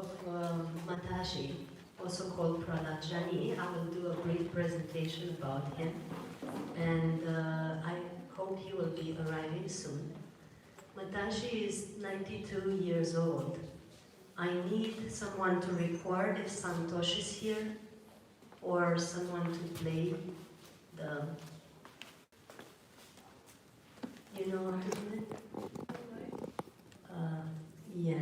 Mataji, also called Prahlad Jani. I will do a brief presentation about him, and I hope he will be arriving soon. Mataji is 92 years old. I need someone to record if Santosh is here, or someone to play the, you know how to do it? Yeah.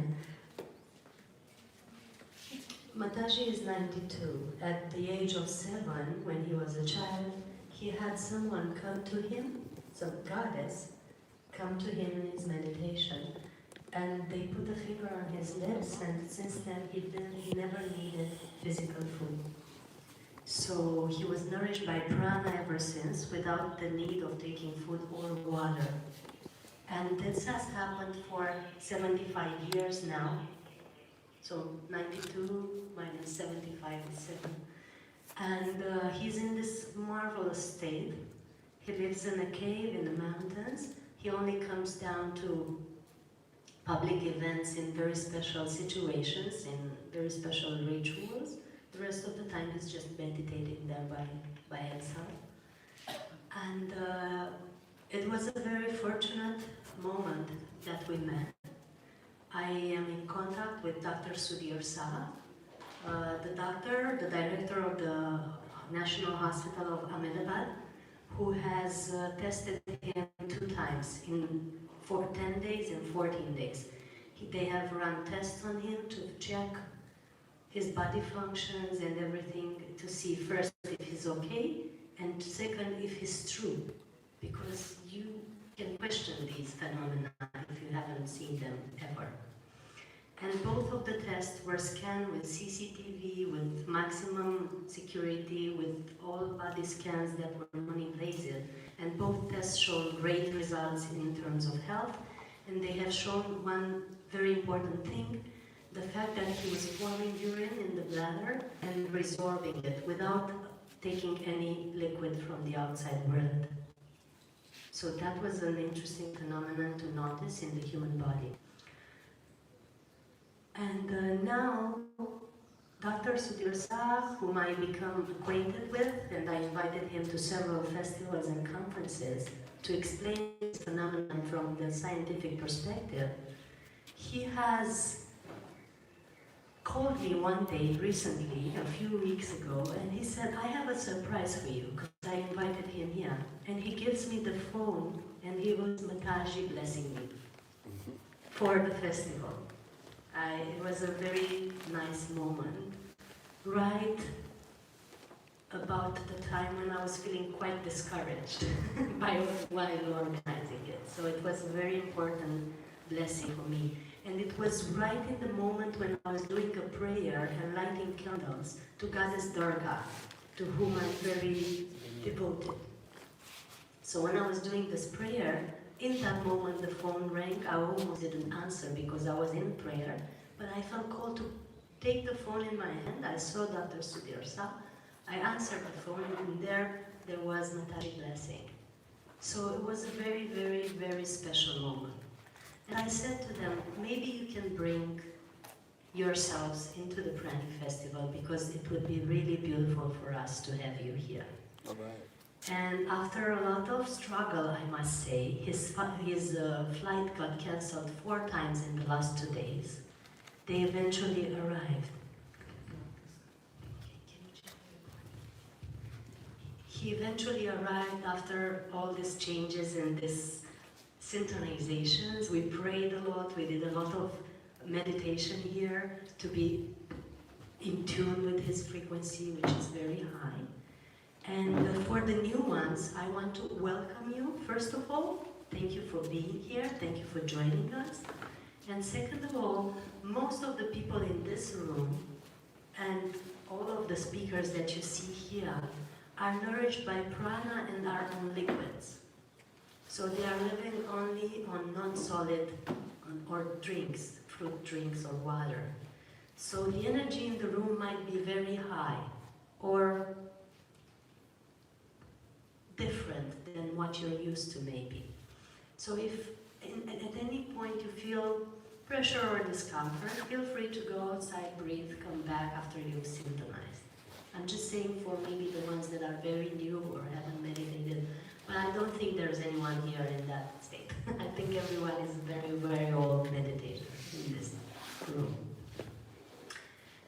Mataji is 92. At the age of 7, when he was a child, he had someone come to him, some goddess, come to him in his meditation, and they put a finger on his lips, and since then he never needed physical food. So he was nourished by prana ever since, without the need of taking food or water. And this has happened for 75 years now. So 92 minus 75 is 7. And he's in this marvelous state. He lives in a cave in the mountains. He only comes down to public events in very special situations, in very special rituals. The rest of the time he's just meditating there by himself. And it was a very fortunate moment that we met. I am in contact with Dr. Sudhir Saha, the director of the National Hospital of Ahmedabad, who has tested him 2 times for 10 days and 14 days. They have run tests on him to check his body functions and everything, to see first if he's okay, and second if he's true, because you can question these phenomena if you haven't seen them ever. And both of the tests were scanned with CCTV, with maximum security, with all body scans that were non-invasive. And both tests showed great results in terms of health. And they have shown one very important thing, the fact that he was forming urine in the bladder and resorbing it without taking any liquid from the outside world. So that was an interesting phenomenon to notice in the human body. And now, Dr. Sudhir Saha, whom I become acquainted with, and I invited him to several festivals and conferences to explain this phenomenon from the scientific perspective, he has called me one day recently, a few weeks ago, and he said, I have a surprise for you, because I invited him here. And he gives me the phone, and he was Mataji blessing me for the festival. It was a very nice moment, right about the time when I was feeling quite discouraged while organizing it. So it was a very important blessing for me. And it was right in the moment when I was doing a prayer and lighting candles to Goddess Durga, to whom I'm very devoted. So when I was doing this prayer, in that moment the phone rang. I almost didn't answer because I was in prayer, but I felt called to take the phone in my hand. I saw Dr. Sudhir Saha. I answered the phone, and there was Mataji blessing. So it was a very, very, very special moment. And I said to them, maybe you can bring yourselves into the Prani Festival, because it would be really beautiful for us to have you here. All right. And after a lot of struggle, I must say, his flight got cancelled 4 times in the last 2 days. They eventually arrived. He eventually arrived after all these changes and these synchronizations. We prayed a lot, we did a lot of meditation here to be in tune with his frequency, which is very high. And for the new ones, I want to welcome you. First of all, thank you for being here. Thank you for joining us. And second of all, most of the people in this room and all of the speakers that you see here are nourished by prana and are on liquids. So they are living only on non-solid or drinks, fruit drinks or water. So the energy in the room might be very high or different than what you're used to maybe. So if at any point you feel pressure or discomfort, feel free to go outside, breathe, come back after you've symptomized. I'm just saying for maybe the ones that are very new or haven't meditated, but I don't think there's anyone here in that state. I think everyone is very, very old meditator in this room.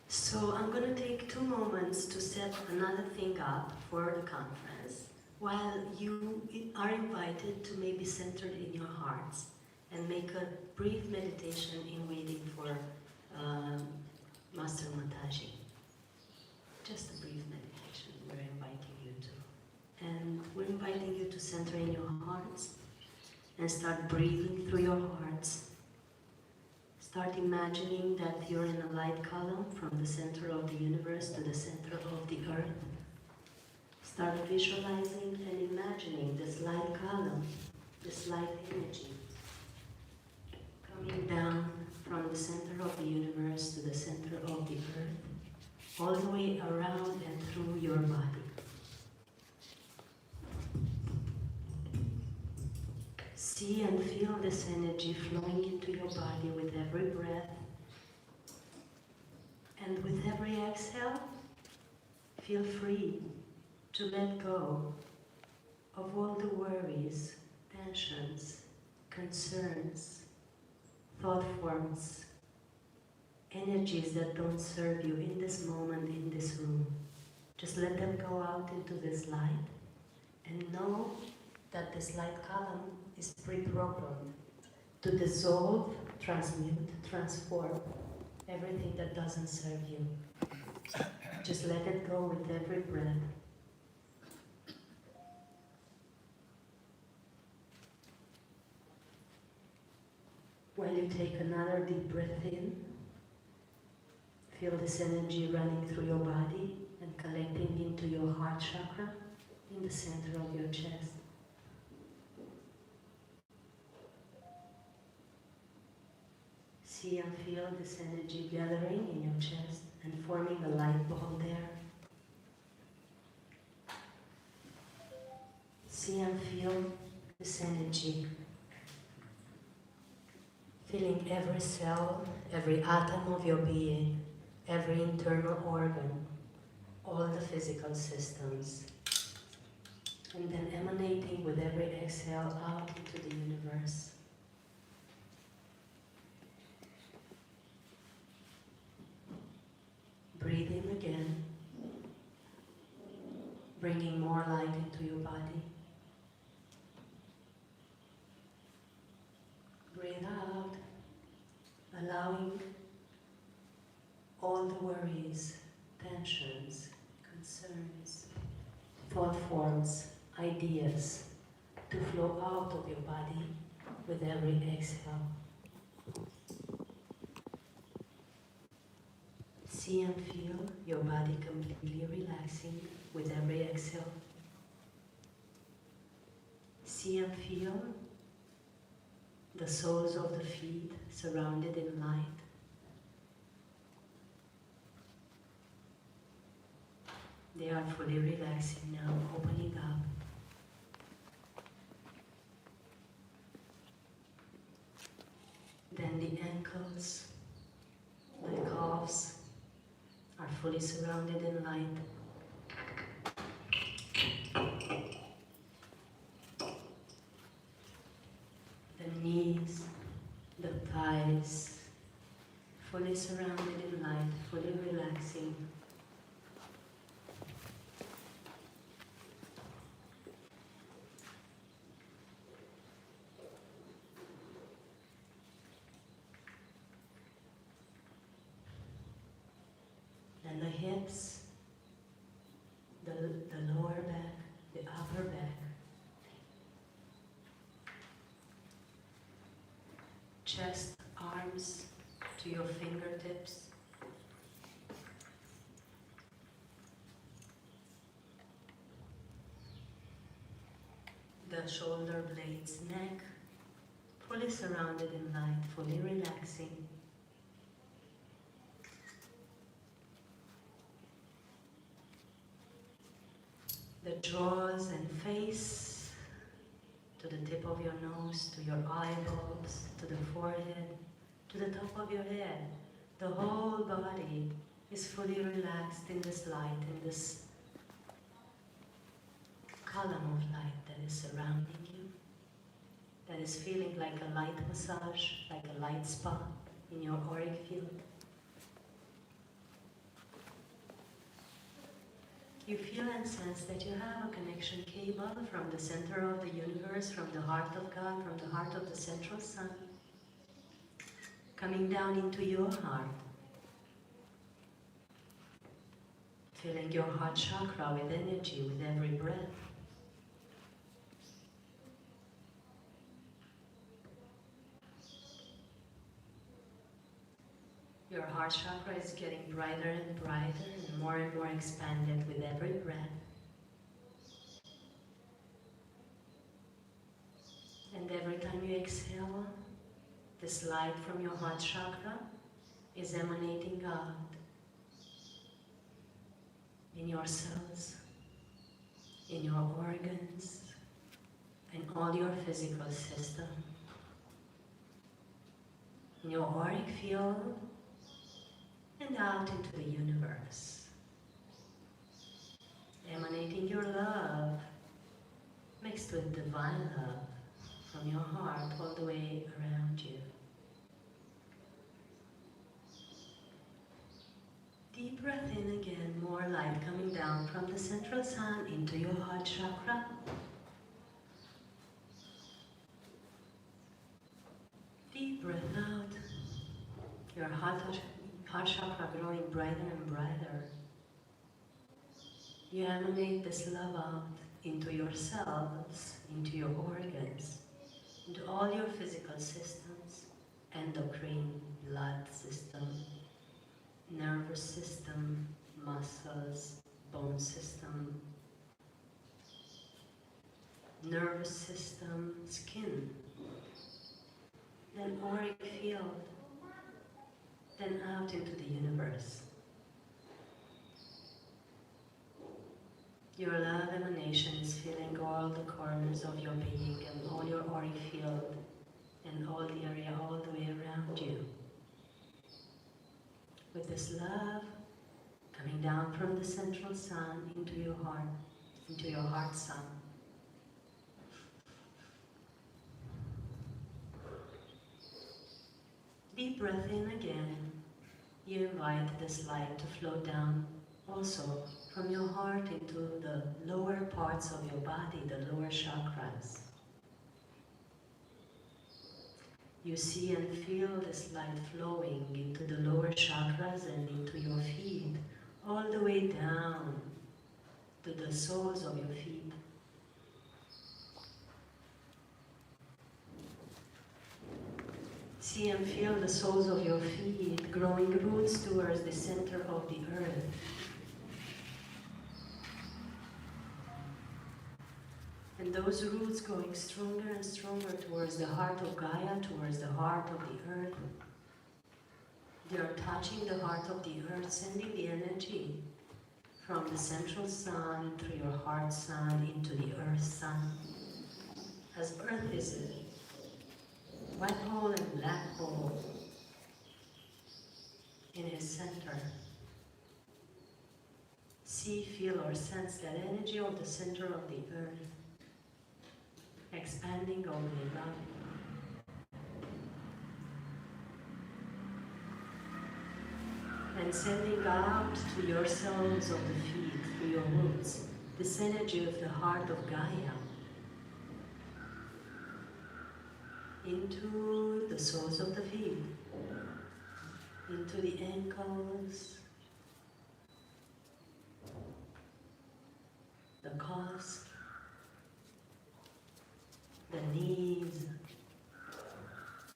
So I'm going to take 2 moments to set another thing up for the conference, while you are invited to maybe center in your hearts and make a brief meditation in waiting for Master Mataji. Just a brief meditation we're inviting you to. And we're inviting you to center in your hearts and start breathing through your hearts. Start imagining that you're in a light column from the center of the universe to the center of the earth. Start visualizing and imagining this light column, this light energy, coming down from the center of the universe to the center of the earth, all the way around and through your body. See and feel this energy flowing into your body with every breath. And with every exhale, feel free to let go of all the worries, tensions, concerns, thought forms, energies that don't serve you in this moment, in this room. Just let them go out into this light and know that this light column is pre-programmed to dissolve, transmute, transform everything that doesn't serve you. Just let it go with every breath. While you take another deep breath in, feel this energy running through your body and collecting into your heart chakra in the center of your chest. See and feel this energy gathering in your chest and forming a light ball there. See and feel this energy filling every cell, every atom of your being, every internal organ, all the physical systems, and then emanating with every exhale out into the universe. Breathe in again, bringing more light into your body. Breathe out, allowing all the worries, tensions, concerns, thought forms, ideas to flow out of your body with every exhale. See and feel your body completely relaxing with every exhale. See and feel the soles of the feet surrounded in light. They are fully relaxing now, opening up. Then the ankles, the calves are fully surrounded in light. The knees, the thighs, fully surrounded in light, fully relaxing. And the hips, the lower back, the upper back. Chest, arms to your fingertips. The shoulder blades, neck, fully surrounded in light, fully relaxing. The jaws and face, to the tip of your nose, to your eyeballs, to the forehead, to the top of your head. The whole body is fully relaxed in this light, in this column of light that is surrounding you, that is feeling like a light massage, like a light spa in your auric field. You feel and sense that you have a connection cable from the center of the universe, from the heart of God, from the heart of the central sun, coming down into your heart, filling your heart chakra with energy with every breath. Your heart chakra is getting brighter and brighter and more expanded with every breath. And every time you exhale, this light from your heart chakra is emanating out in your cells, in your organs, in all your physical system, in your auric field, and out into the universe, emanating your love mixed with divine love from your heart all the way around you. Deep breath in again, more light coming down from the central sun into your heart chakra. Deep breath out, your heart chakra growing brighter and brighter. You emanate this love out into your cells, into your organs, into all your physical systems, endocrine, blood system, nervous system, muscles, bone system, nervous system, skin, then auric field, then out into the universe. Your love emanation is filling all the corners of your being and all your auric field and all the area all the way around you. With this love coming down from the central sun into your heart sun. Deep breath in again. You invite this light to flow down also from your heart into the lower parts of your body, the lower chakras. You see and feel this light flowing into the lower chakras and into your feet, all the way down to the soles of your feet. See and feel the soles of your feet growing roots towards the center of the earth. And those roots going stronger and stronger towards the heart of Gaia, towards the heart of the earth. They are touching the heart of the earth, sending the energy from the central sun through your heart sun into the earth sun. As earth is a white hole and black hole in his center. See, feel, or sense that energy of the center of the earth expanding, opening up. And sending out to your soles of the feet, through your roots, this energy of the heart of Gaia into the soles of the feet, into the ankles, the calves, the knees,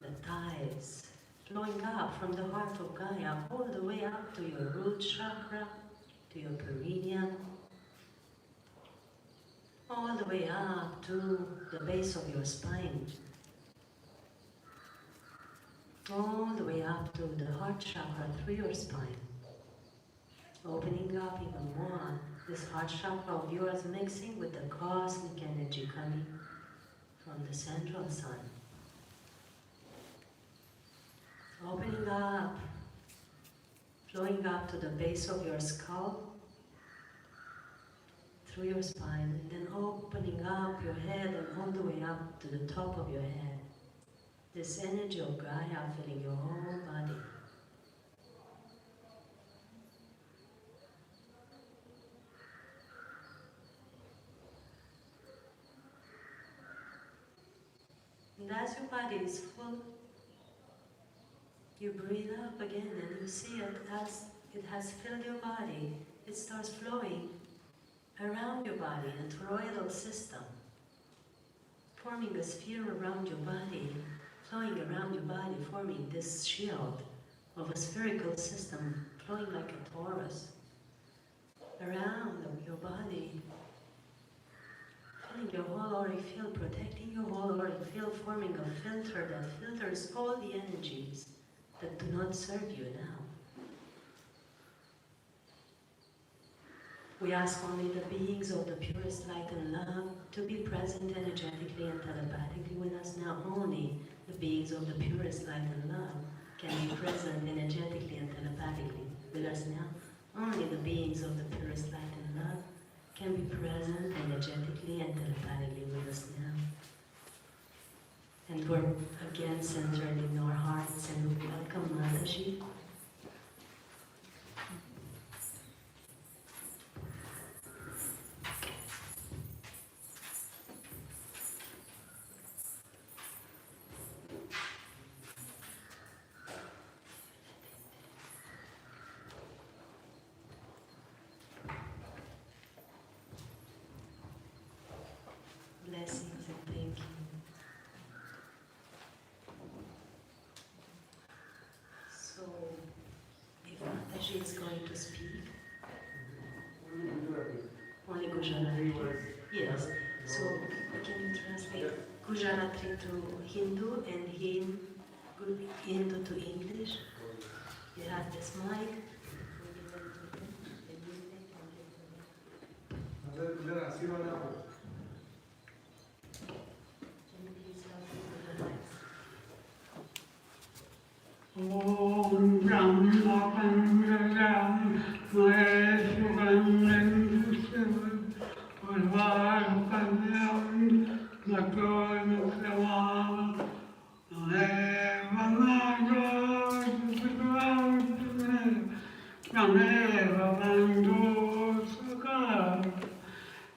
the thighs, flowing up from the heart of Gaia all the way up to your root chakra, to your perineum, all the way up to the base of your spine, all the way up to the heart chakra through your spine, opening up even more this heart chakra of yours, mixing with the cosmic energy coming from the central sun. Opening up, flowing up to the base of your skull, through your spine, and then opening up your head and all the way up to the top of your head. This energy of Gaia filling your whole body. And as your body is full, you breathe up again and you see it as it has filled your body. It starts flowing around your body, a toroidal system, forming a sphere around your body, flowing around your body, forming this shield of a spherical system, flowing like a torus, around your body, filling your whole auric field, protecting your whole auric field, forming a filter that filters all the energies that do not serve you now. We ask only the beings of the purest light and love to be present energetically and telepathically with us now. Only the beings of the purest light and love can be present energetically and telepathically with us now. Only the beings of the purest light and love can be present energetically and telepathically with us now. And we're again centered in our hearts and we welcome Mataji. Blessings and thank you. So, if Mataji is going to speak, only Gujarati. Yes. So, can you translate Gujarati to Hindu and Hindu to English? You have this mic. Om Brahma Pandrayam Maheshwaram Nandusam Urvarpanyam Nato Nakravam Eva Nagar Sudvarpane Praneva Bandhu Sakar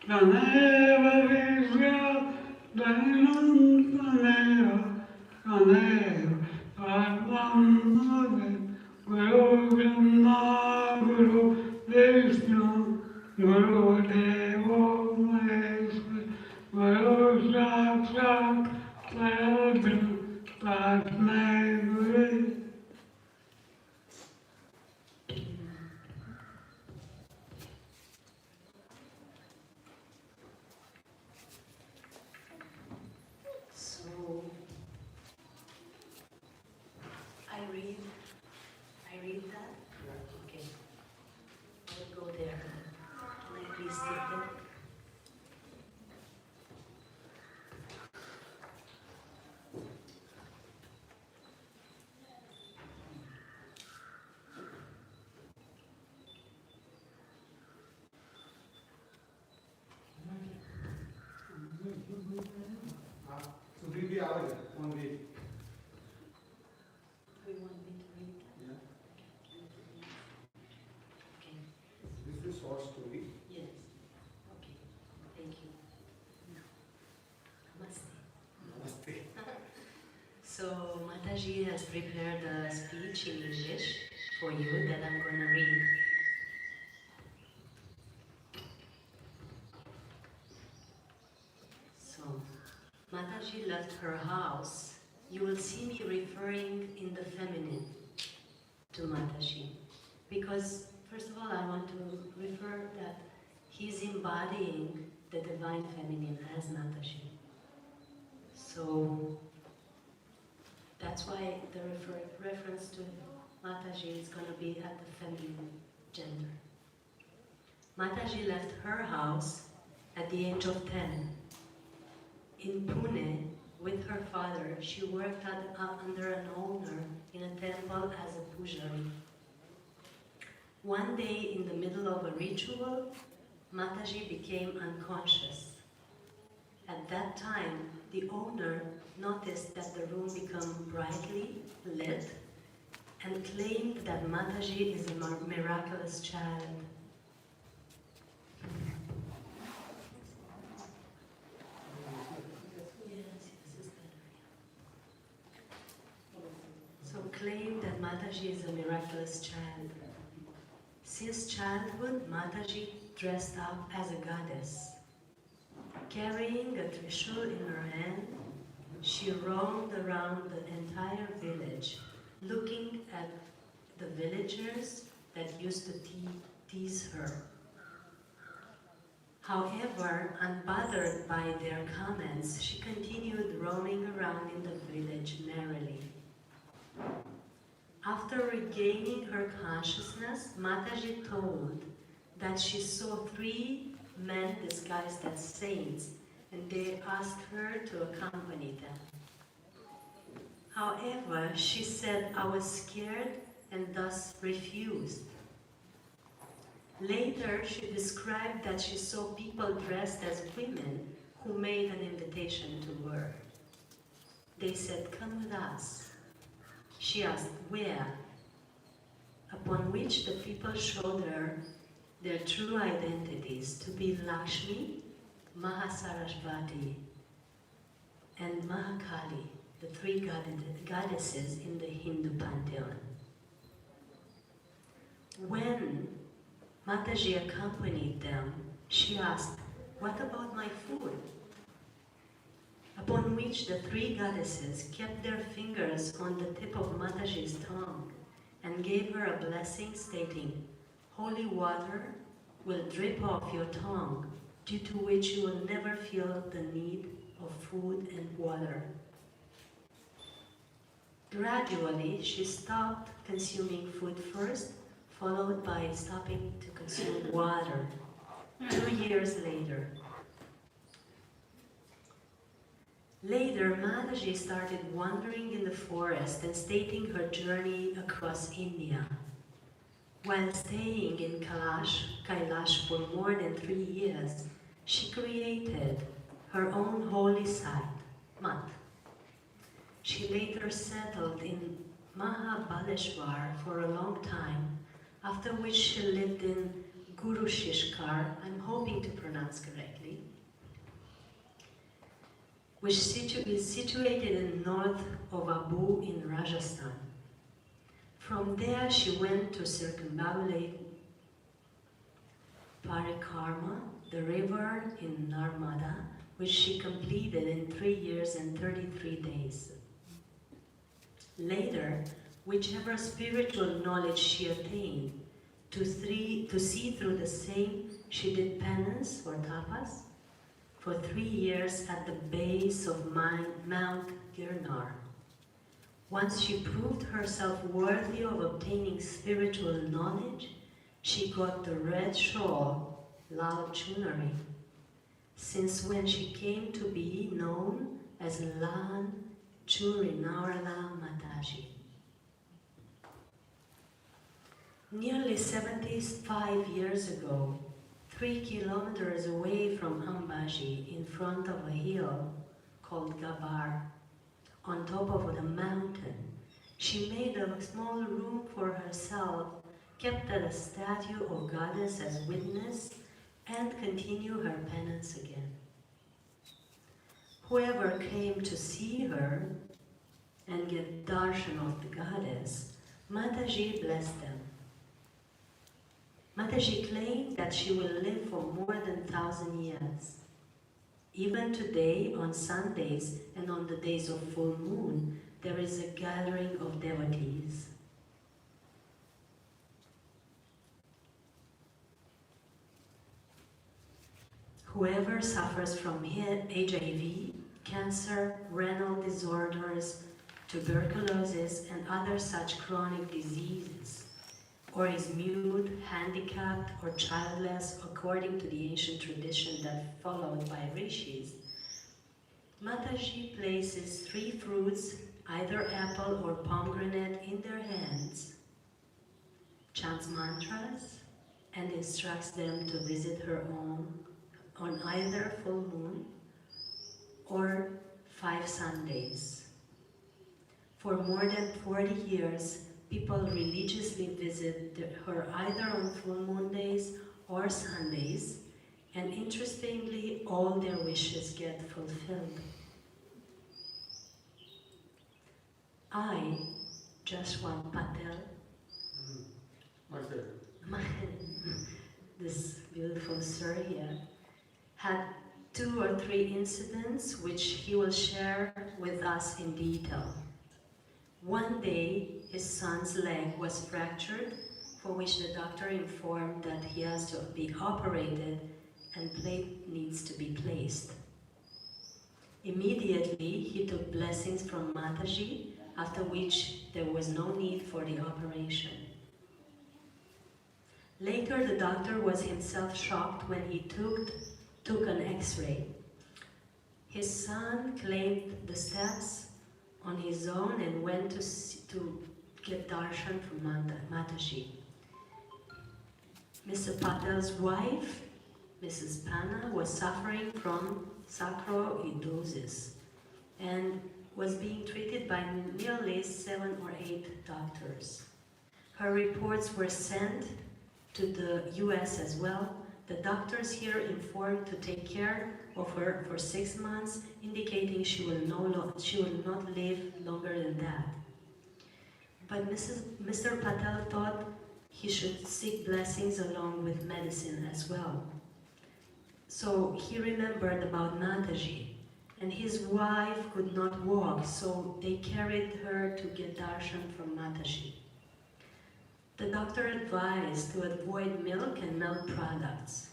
Praneva Vishya Dainam Praneva Praneva Guru Brahma, Guru Vishnu, Guru Devo Maheshwara, Guru Sakshat Parabrahma, Tasmai Guru. So, I read that? Okay. I'll go there. Can I please sit there? So read the hour, one read. Do you want me to read? Yeah. Okay. This is a short story. Yes. Okay. Thank you. Namaste. Namaste. So Mataji has prepared a speech in English for you that I'm going to read. So, Mataji left her house. You will see me referring in the feminine to Mataji. Because, first of all, I want to refer that he's embodying the divine feminine as Mataji. So, that's why the reference to Mataji is going to be at the feminine gender. Mataji left her house at the age of 10. In Pune, with her father, she worked under an owner in a temple as a pujari. One day, in the middle of a ritual, Mataji became unconscious. At that time, the owner noticed that the room became brightly lit and claimed that Mataji is a miraculous child. So claimed that Mataji is a miraculous child. Since childhood, Mataji dressed up as a goddess. Carrying a trishul in her hand, she roamed around the entire village, looking at the villagers that used to tease her. However, unbothered by their comments, she continued roaming around in the village merrily. After regaining her consciousness, Mataji told that she saw 3 men disguised as saints, and they asked her to accompany them. However, she said, "I was scared and thus refused." Later, she described that she saw people dressed as women who made an invitation to her. They said, "Come with us." She asked, "Where?" Upon which the people showed her their true identities to be Lakshmi, Mahasarasvati, and Mahakali, the 3 goddesses in the Hindu pantheon. When Mataji accompanied them, she asked, "What about my food?" Upon which the 3 goddesses kept their fingers on the tip of Mataji's tongue and gave her a blessing stating, "Holy water will drip off your tongue, due to which you will never feel the need of food and water." Gradually, she stopped consuming food first, followed by stopping to consume water 2 years later. Later, Mataji started wandering in the forest and stating her journey across India. While staying in Kailash for more than 3 years, she created her own holy site, Mat. She later settled in Mahabaleshwar for a long time, after which she lived in Guru Shishkar, I'm hoping to pronounce correctly, which is situated in north of Abu in Rajasthan. From there she went to circumambulate Parikarma, the river in Narmada, which she completed in 3 years and 33 days. Later, whichever spiritual knowledge she attained, to see through the same, she did penance or tapas for 3 years at the base of Mount Girnar. Once she proved herself worthy of obtaining spiritual knowledge, she got the red shawl, Lal Chunari, since when she came to be known as Lan Churinarla Mataji. Nearly 75 years ago, 3 kilometers away from Ambaji, in front of a hill called Gabar, on top of the mountain, she made a small room for herself, kept a statue of goddess as witness, and continued her penance again. Whoever came to see her and get darshan of the goddess, Mataji blessed them. Mataji claimed that she will live for more than 1,000 years. Even today, on Sundays and on the days of full moon, there is a gathering of devotees. Whoever suffers from HIV, cancer, renal disorders, tuberculosis, and other such chronic diseases, or is mute, handicapped, or childless, according to the ancient tradition that followed by rishis, Mataji places 3 fruits either apple or pomegranate in their hands, chants mantras, and instructs them to visit her on either full moon or 5 Sundays. For more than 40 years, people religiously visit her either on full moon days or Sundays, and interestingly, all their wishes get fulfilled. I, Joshua Patel, this beautiful sir here, had 2 or 3 incidents which he will share with us in detail. One day, his son's leg was fractured, for which the doctor informed that he has to be operated and plate needs to be placed. Immediately, he took blessings from Mataji, after which there was no need for the operation. Later, the doctor was himself shocked when he took an x-ray. His son climbed the steps on his own and went to get darshan from Mataji. Mr. Patel's wife, Mrs. Panna, was suffering from sarcoidosis and was being treated by nearly 7 or 8 doctors. Her reports were sent to the US as well. The doctors here informed to take care of her for 6 months, indicating she will not live longer than that. But Mr. Patel thought he should seek blessings along with medicine as well. So he remembered about Mataji, and his wife could not walk, so they carried her to get darshan from Mataji. The doctor advised to avoid milk and milk products.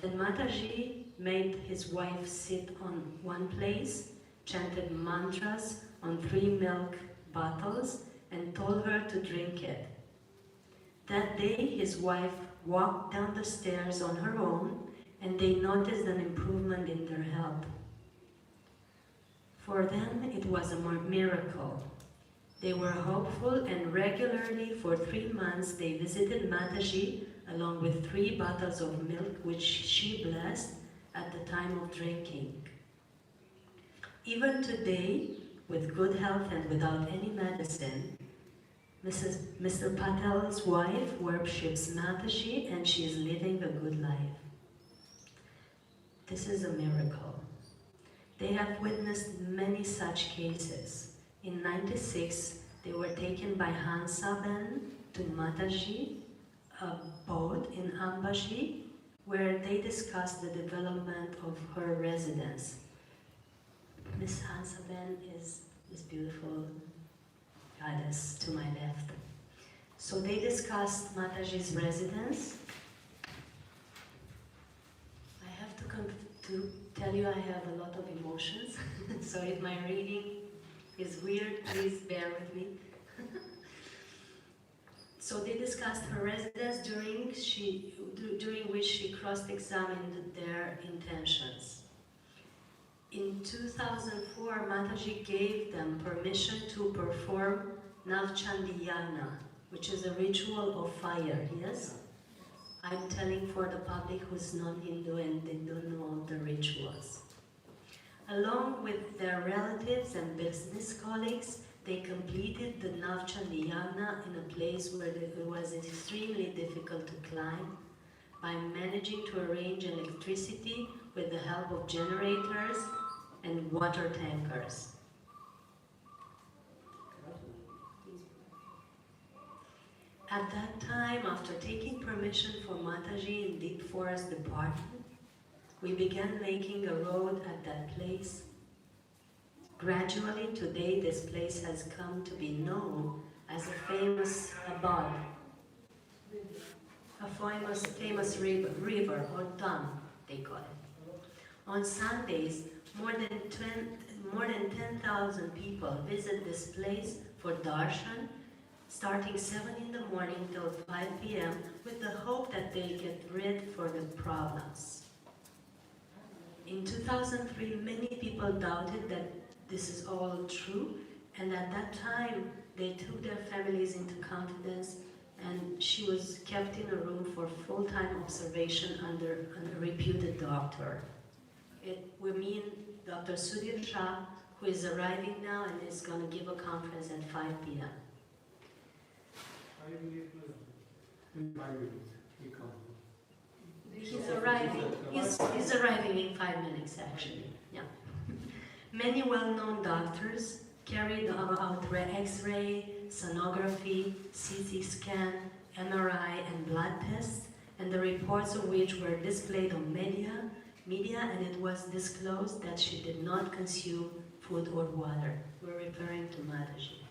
Then Mataji made his wife sit on one place, chanted mantras on 3 milk bottles, and told her to drink it. That day, his wife walked down the stairs on her own, and they noticed an improvement in their health. For them, it was a miracle. They were hopeful, and regularly for 3 months they visited Mataji along with 3 bottles of milk which she blessed at the time of drinking. Even today, with good health and without any medicine, Mr. Patel's wife worships Mataji and she is living a good life. This is a miracle. They have witnessed many such cases. In '96, they were taken by Hansaben to Mataji, a boat in Ambaji, where they discussed the development of her residence. Miss Hansaben is this beautiful goddess to my left. So they discussed Mataji's residence. I have to tell you I have a lot of emotions, so if my reading is weird, please bear with me. So they discussed her residence during which she cross-examined their intentions. In 2004, Mataji gave them permission to perform Navchandiyana, which is a ritual of fire, yes? I'm telling for the public who's non-Hindu and they don't know all the rituals. Along with their relatives and business colleagues, they completed the Navchandiyana in a place where it was extremely difficult to climb by managing to arrange electricity with the help of generators and water tankers. At that time, after taking permission from Mataji in Deep Forest Department, we began making a road at that place. Gradually, today, this place has come to be known as a famous abad, a famous river, or dam, they call it. On Sundays, more than 10,000 people visit this place for darshan, starting 7 in the morning till 5 p.m. with the hope that they get rid for the problems. In 2003, many people doubted that this is all true, And at that time, they took their families into confidence, and she was kept in a room for full-time observation under a reputed doctor. We mean Dr. Sudhir Shah, who is arriving now and is going to give a conference at 5 p.m. 5 minutes. 5 minutes. He comes. He's arriving in 5 minutes, actually. Yeah. Many well-known doctors carried out X-ray, sonography, CT scan, MRI, and blood tests, and the reports of which were displayed on media, and it was disclosed that she did not consume food or water. We're referring to Mataji.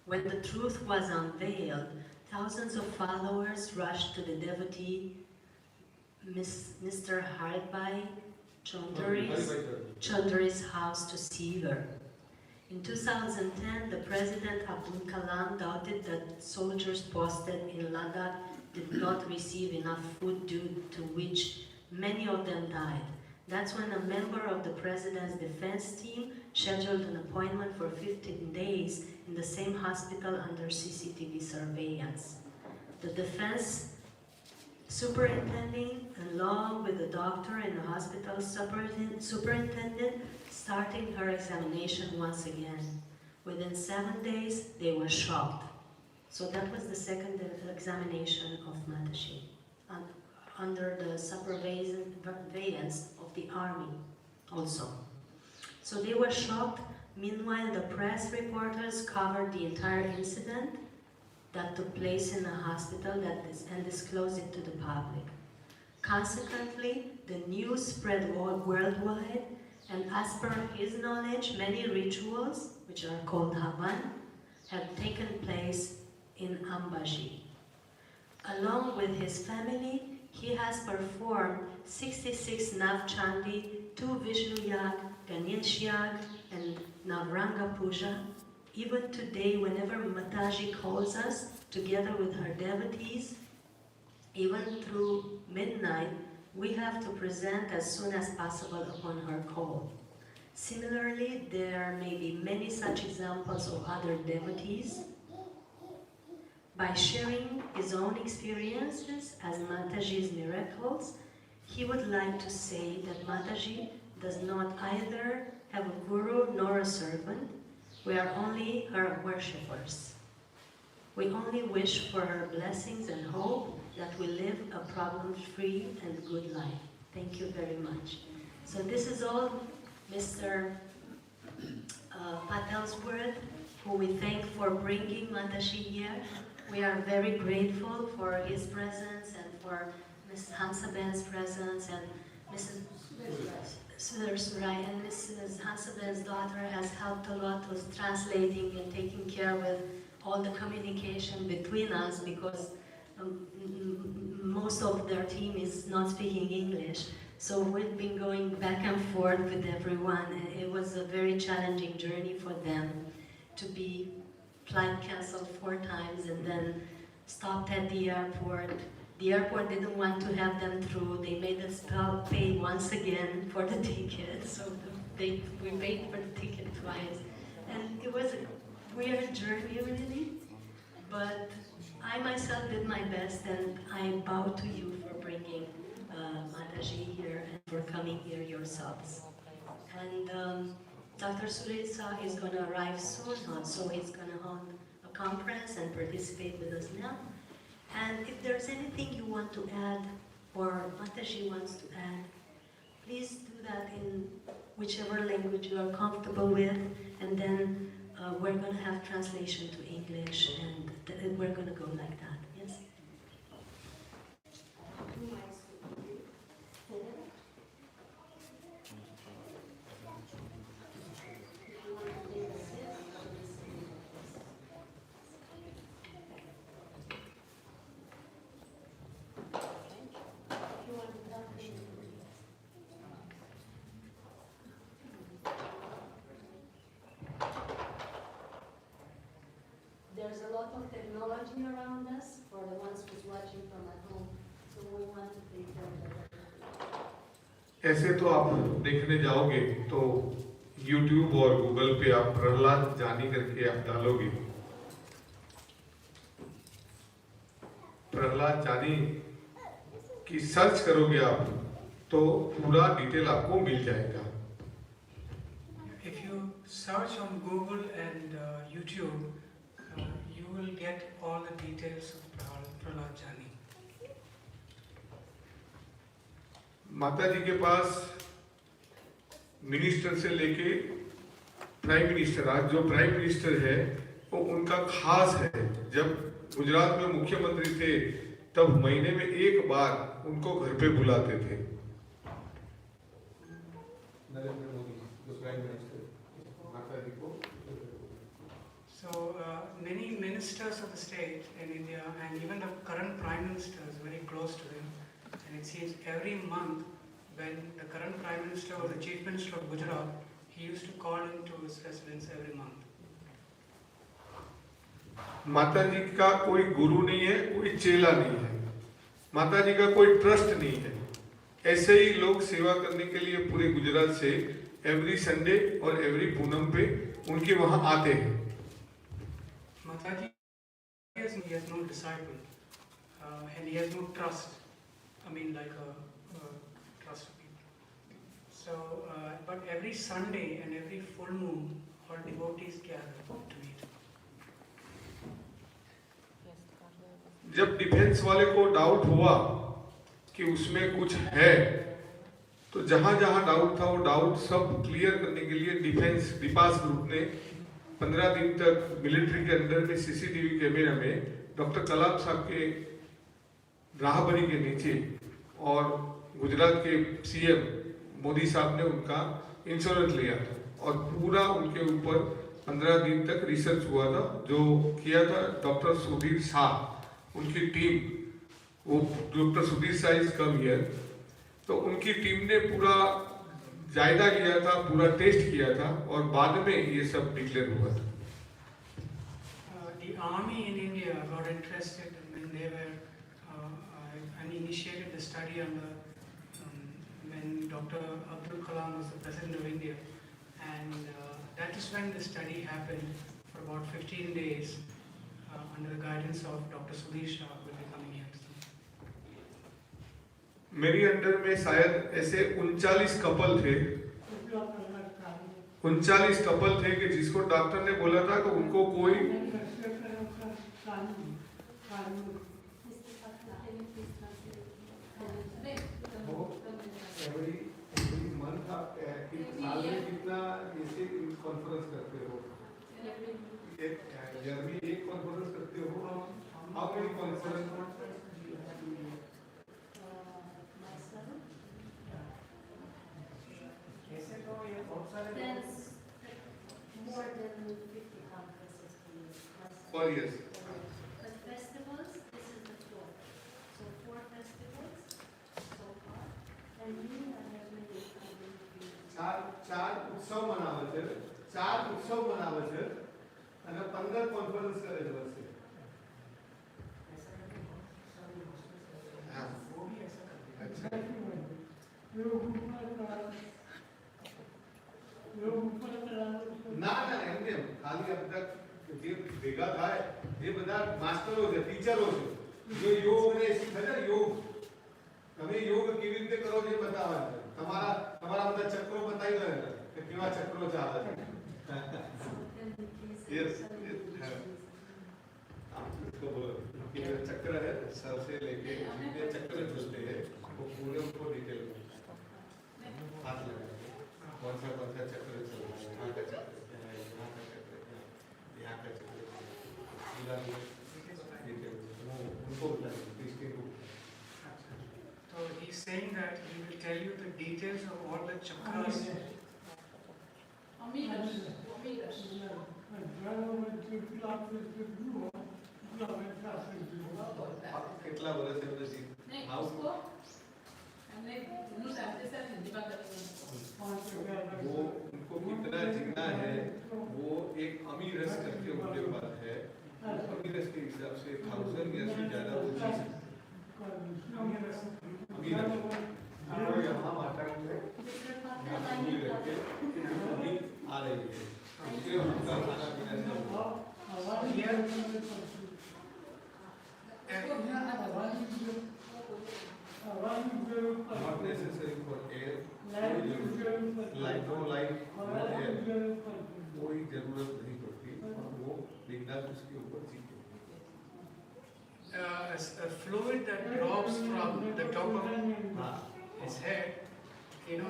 When the truth was unveiled, thousands of followers rushed to the devotee, Mr. Haridbhai Chaudhary's house to see her. In 2010, the President Abdul Kalam doubted that soldiers posted in Ladakh did not receive enough food, due to which many of them died. That's when a member of the President's defense team scheduled an appointment for 15 days in the same hospital under CCTV surveillance. The defense superintendent, along with the doctor and the hospital superintendent, starting her examination once again. Within 7 days, they were shocked. So that was the second examination of Mataji, under the surveillance of the army also. So they were shocked. Meanwhile, the press reporters covered the entire incident that took place in the hospital and disclosed it to the public. Consequently, the news spread worldwide, and as per his knowledge, many rituals, which are called Havan, have taken place in Ambaji. Along with his family, he has performed 66 Navchandi, 2 Vishnu Yag, Ganesh Yag, and Navranga Puja. Even today, whenever Mataji calls us, together with her devotees, even through midnight, we have to present as soon as possible upon her call. Similarly, there may be many such examples of other devotees. By sharing his own experiences as Mataji's miracles, he would like to say that Mataji does not either have a guru nor a servant. We are only her worshippers. We only wish for her blessings and hope that we live a problem-free and good life. Thank you very much. So this is all Mr. Patel's word, who we thank for bringing Mataji here. We are very grateful for his presence and for Ms. Hansaben's presence, and Mrs. Surai and Mrs. Hansaben's daughter has helped a lot with translating and taking care with all the communication between us, because most of their team is not speaking English. So we've been going back and forth with everyone, and it was a very challenging journey for them to be flight canceled 4 times and then stopped at the airport. The airport didn't want to have them through. They made us pay once again for the ticket. So we paid for the ticket twice. And it was a weird journey, really. But I myself did my best, and I bow to you for bringing Mataji here and for coming here yourselves. And Dr. Suresa is going to arrive soon, so he's going to hold a conference and participate with us now. And if there's anything you want to add, or Mataji wants to add, please do that in whichever language you are comfortable with, and then we're going to have translation to English, and we're going to go like that. Yes? There's a lot of technology around us for the ones who's watching from at home, so we want to take care of that. ऐसे तो आप देखने जाओगे तो YouTube और Google पे आप प्रहलाद जानी करके आप डालोगे, प्रहलाद जानी की सर्च करोगे आप, तो पूरा डिटेल आपको मिल जाएगा। If you search on Google and YouTube, you will get all the details of Prahlad Jani. माता जी के पास मिनिस्टर से लेके प्राइम मिनिस्टर, आज जो प्राइम मिनिस्टर है वो उनका खास है। जब गुजरात में मुख्यमंत्री थे तब महीने में एक बार उनको घर पे बुलाते थे। नरेंद्र मोदी जो प्राइम मिनिस्टर, माता जी को। So many ministers of the state in India and even the current prime minister is very close to him, and it seems every month when the current prime minister or the chief minister of Gujarat, he used to call him to his residence every month. माता जी का कोई गुरु नहीं है, कोई चेला नहीं है, माता जी का कोई ट्रस्ट नहीं है। ऐसे ही लोग सेवा करने के लिए पूरे गुजरात से एवरी संडे और एवरी पूनम पे उनके वहां आते हैं। Mataji he has no disciple and he has no trust. I mean, like a trust people. So, but every Sunday and every full moon, all devotees gather to meet. जब defence वाले को doubt हुआ कि उसमें कुछ है, तो जहां जहां डाउट था वो डाउट सब क्लियर करने के लिए डिफेंस डिपास ग्रुप ने 15 दिन तक मिलिट्री के अंदर में सीसीटीवी कैमरा में डॉक्टर कलाम साहब के राहबरी के नीचे और गुजरात के सीएम मोदी साहब ने उनका इंश्योरेंस लिया था और पूरा उनके ऊपर 15 दिन तक रिसर्च हुआ था। जो किया था डॉक्टर सुधीर शाह, उनकी टीम, वो doctor Sudhir Shah is come here, तो उनकी टीम ने पूरा जायजा किया था, पूरा टेस्ट किया था और बाद में ये सब डिक्लेयर हुआ था। The army in India got interested when they were and initiated the study under when Dr. Abdul Kalam was the president of India, and that is when the study happened for about 15 days under the guidance of Dr. Sudhir Shah will be coming here. मेरी under में शायद ऐसे 39 couple थे, 39 couple थे कि जिसको doctor ने बोला था कि उनको कोई every month आप साल में कितना ऐसे कॉन्फ्रेंस करते हो? एक ईयर में एक कॉन्फ्रेंस करते हो? How many conference? There's more than 50 conferences per year. For years. But festivals, this is the fourth. So 4 festivals so far. And we have many ચાર ઉત્સવ મનાવે છે, 4 ઉત્સવ મનાવે છે અને 15 કોન્ફરન્સ કરે છે વર્ષે। ના ના એમને ખાલી अब तक જે ભેગા થાય એ બધા માસ્ટરો છે, ટીચરો છે, જે યોગ ને શીખે છે, યોગ તમે યોગ કેવી રીતે કરો છે બતાવે છે। તમારા બધા ચક્રો બતાવી દે કે કેવા ચક્રો ચાલે છે। यस आप इसको बोलो कि ये चक्र है, सर से लेके जितने चक्र चलते हैं वो पूरे उनको डिटेल में हाथ लगाएंगे कौन सा चक्र चल रहा है, यहाँ का चक्र है, यहाँ का चक्र है, यहाँ का चक्र है, पूरा डिटेल वो उनको बताएंगे इसके को। So he's saying that he will tell you the details of all the chakras. कितना बड़े से बड़े सी हाउस वो उनको कितना जीना है, वो एक अमीरस करके उनके पास है, अमीरस के हिसाब से 1000 या से ज्यादा वो जी सकते। अमीरस यहाँ माता के Not necessary for air. Light, no light, no air. कोई जरूरत नहीं पड़ती और वो बिंदास उसके ऊपर सीखे. A fluid that drops from the top of his head,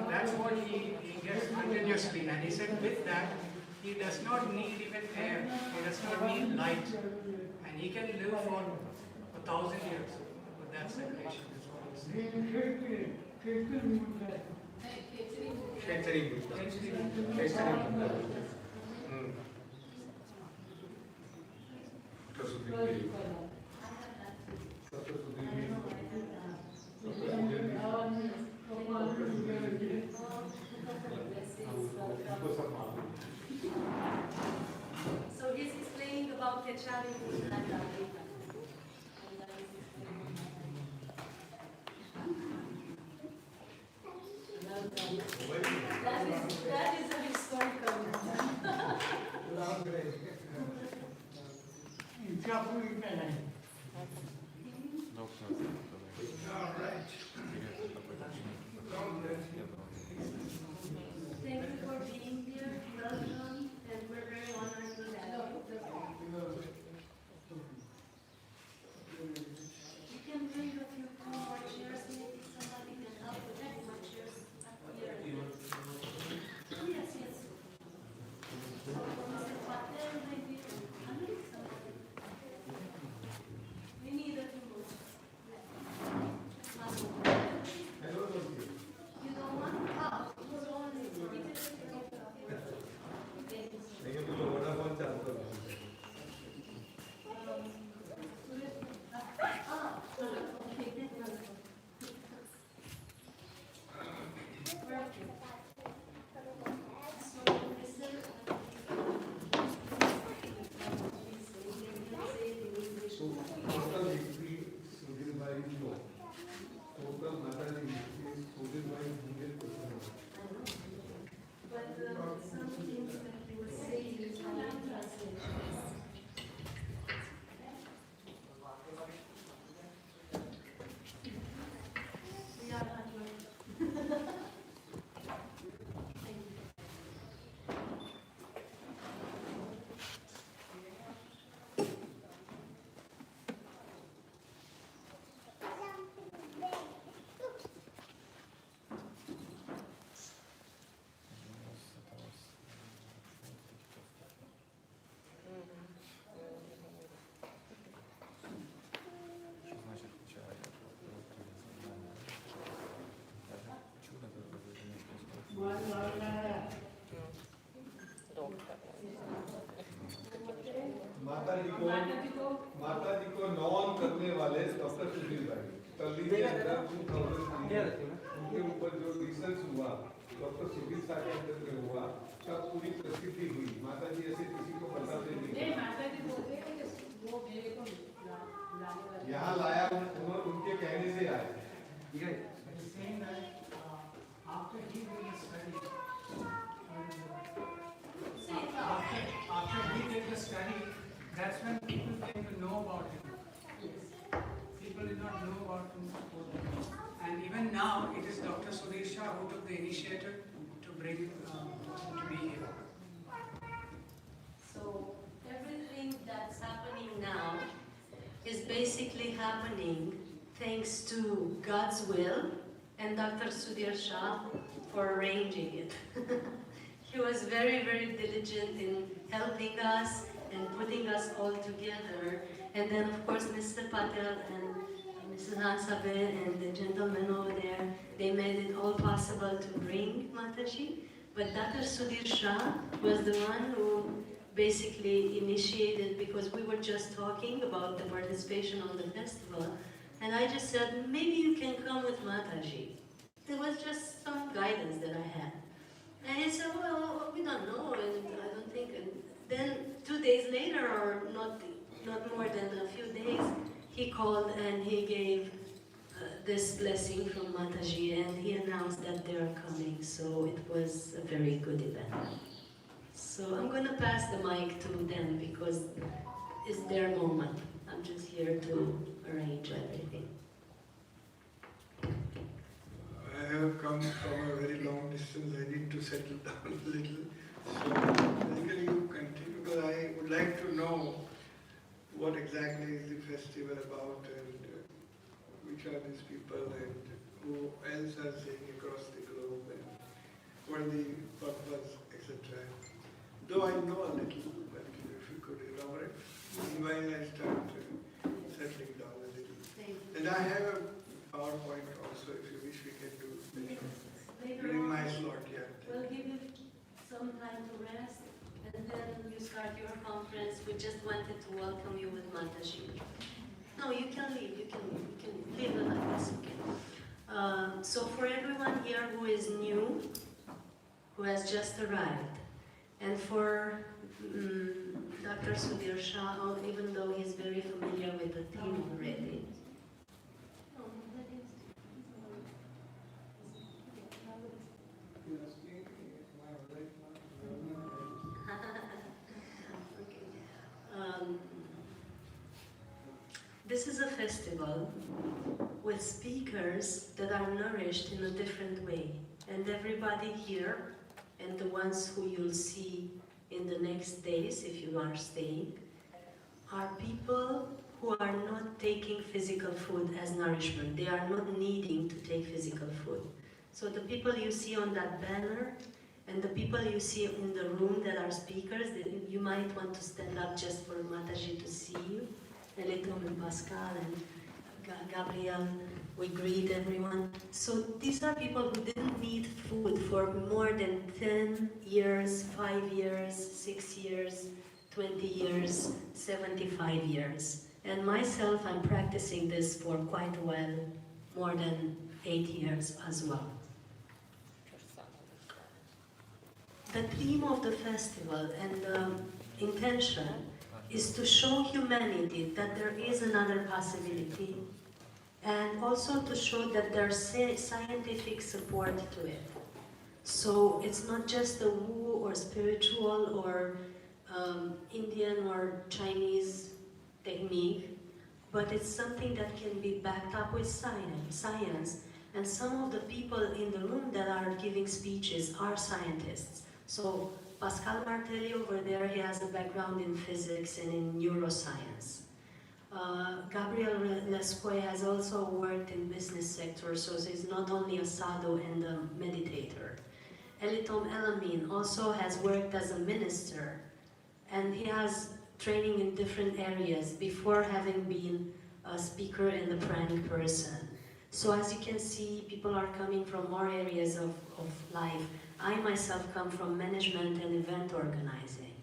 that's what he gets continuously. And he said with that, he does not need even air, he does not need light. And he can live for 1,000 years with that circulation, is what he said. Khetari Buddha. So he's explaining about Khetari Buddha. That is a historical. Thank you for being here. Welcome, and we're very honored to have you. You can bring a few more chairs, maybe somebody can help with that more chairs up here. Oh, yes, yes. So, Mr. Patel, maybe, somebody. We need a few more. You don't want? Oh, who's only? लेकिन तुझे Vodafone चालतो. Total history Sudhir Bhai no. Total Mataji history Sudhir Bhai 100%. But some things that you were saying is how you translate. We are at work. Thank you. माता जी को non करने वाले doctor Sudhir भाई दिल्ली के अंदर 2003 उनके ऊपर जो रिसर्च हुआ डॉक्टर सुधीर साहब के अंदर में हुआ तब पूरी प्रसिद्धि हुई. माता जी ऐसे किसी को बताते नहीं. यहाँ लाया उन्होंने उनके कहने से आए. ठीक है. Saying that after he did the study, after he did the study, that's when people came to know about him. People did not know about him before. And even now, it is Dr. Sudhir Shah who took the initiative to bring him to be here. So everything that's happening now is basically happening thanks to God's will and Dr. Sudhir Shah for arranging it. He was very, very diligent in helping us and putting us all together. And then, of course, Mr. Patel and Mrs. Hansabe and the gentleman over there, they made it all possible to bring Mataji. But Dr. Sudhir Shah was the one who basically initiated, because we were just talking about the participation on the festival. And I just said, maybe you can come with Mataji. There was just some guidance that I had. And he said, well, we don't know, and I don't think. And then 2 days later, or not more than a few days, he called and he gave this blessing from Mataji, and he announced that they are coming. So it was a very good event. So I'm going to pass the mic to them because it's their moment. I'm just here to arrange everything. I have come from a very long distance. I need to settle down a little. So basically you continue, because I would like to know what exactly is the festival about, and which are these people, and who else are staying across the globe, and what is the purpose, etc. Though I know a little, but if you could elaborate, meanwhile I start settling down a little. Thank you. And I have a PowerPoint also, if you wish we can do Later during on, my slot, yeah. we'll give you some time to rest, and then you start your conference. We just wanted to welcome you with Mataji. No, you can leave. You can leave it like this. Okay. So for everyone here who is new, who has just arrived, and for Dr. Sudhir Shah, even though he's very familiar with the theme already. This is a festival with speakers that are nourished in a different way. And everybody here, and the ones who you'll see in the next days, if you are staying, are people who are not taking physical food as nourishment. They are not needing to take physical food. So the people you see on that banner, and the people you see in the room that are speakers, you might want to stand up just for Mataji to see you. Elitom and Pascal and Gabriel, we greet everyone. So these are people who didn't need food for more than 10 years, 5 years, 6 years, 20 years, 75 years. And myself, I'm practicing this for quite a while, more than 8 years as well. The theme of the festival and the intention is to show humanity that there is another possibility, and also to show that there's scientific support to it. So it's not just a woo or spiritual or Indian or Chinese technique, but it's something that can be backed up with science. And some of the people in the room that are giving speeches are scientists. So Pascal Martelli over there, he has a background in physics and in neuroscience. Gabriel Lescoy has also worked in business sector, so he's not only a sadhu and a meditator. Elitom Elamin also has worked as a minister, and he has training in different areas before having been a speaker and a pranic person. So as you can see, people are coming from more areas of life. I myself come from management and event organizing.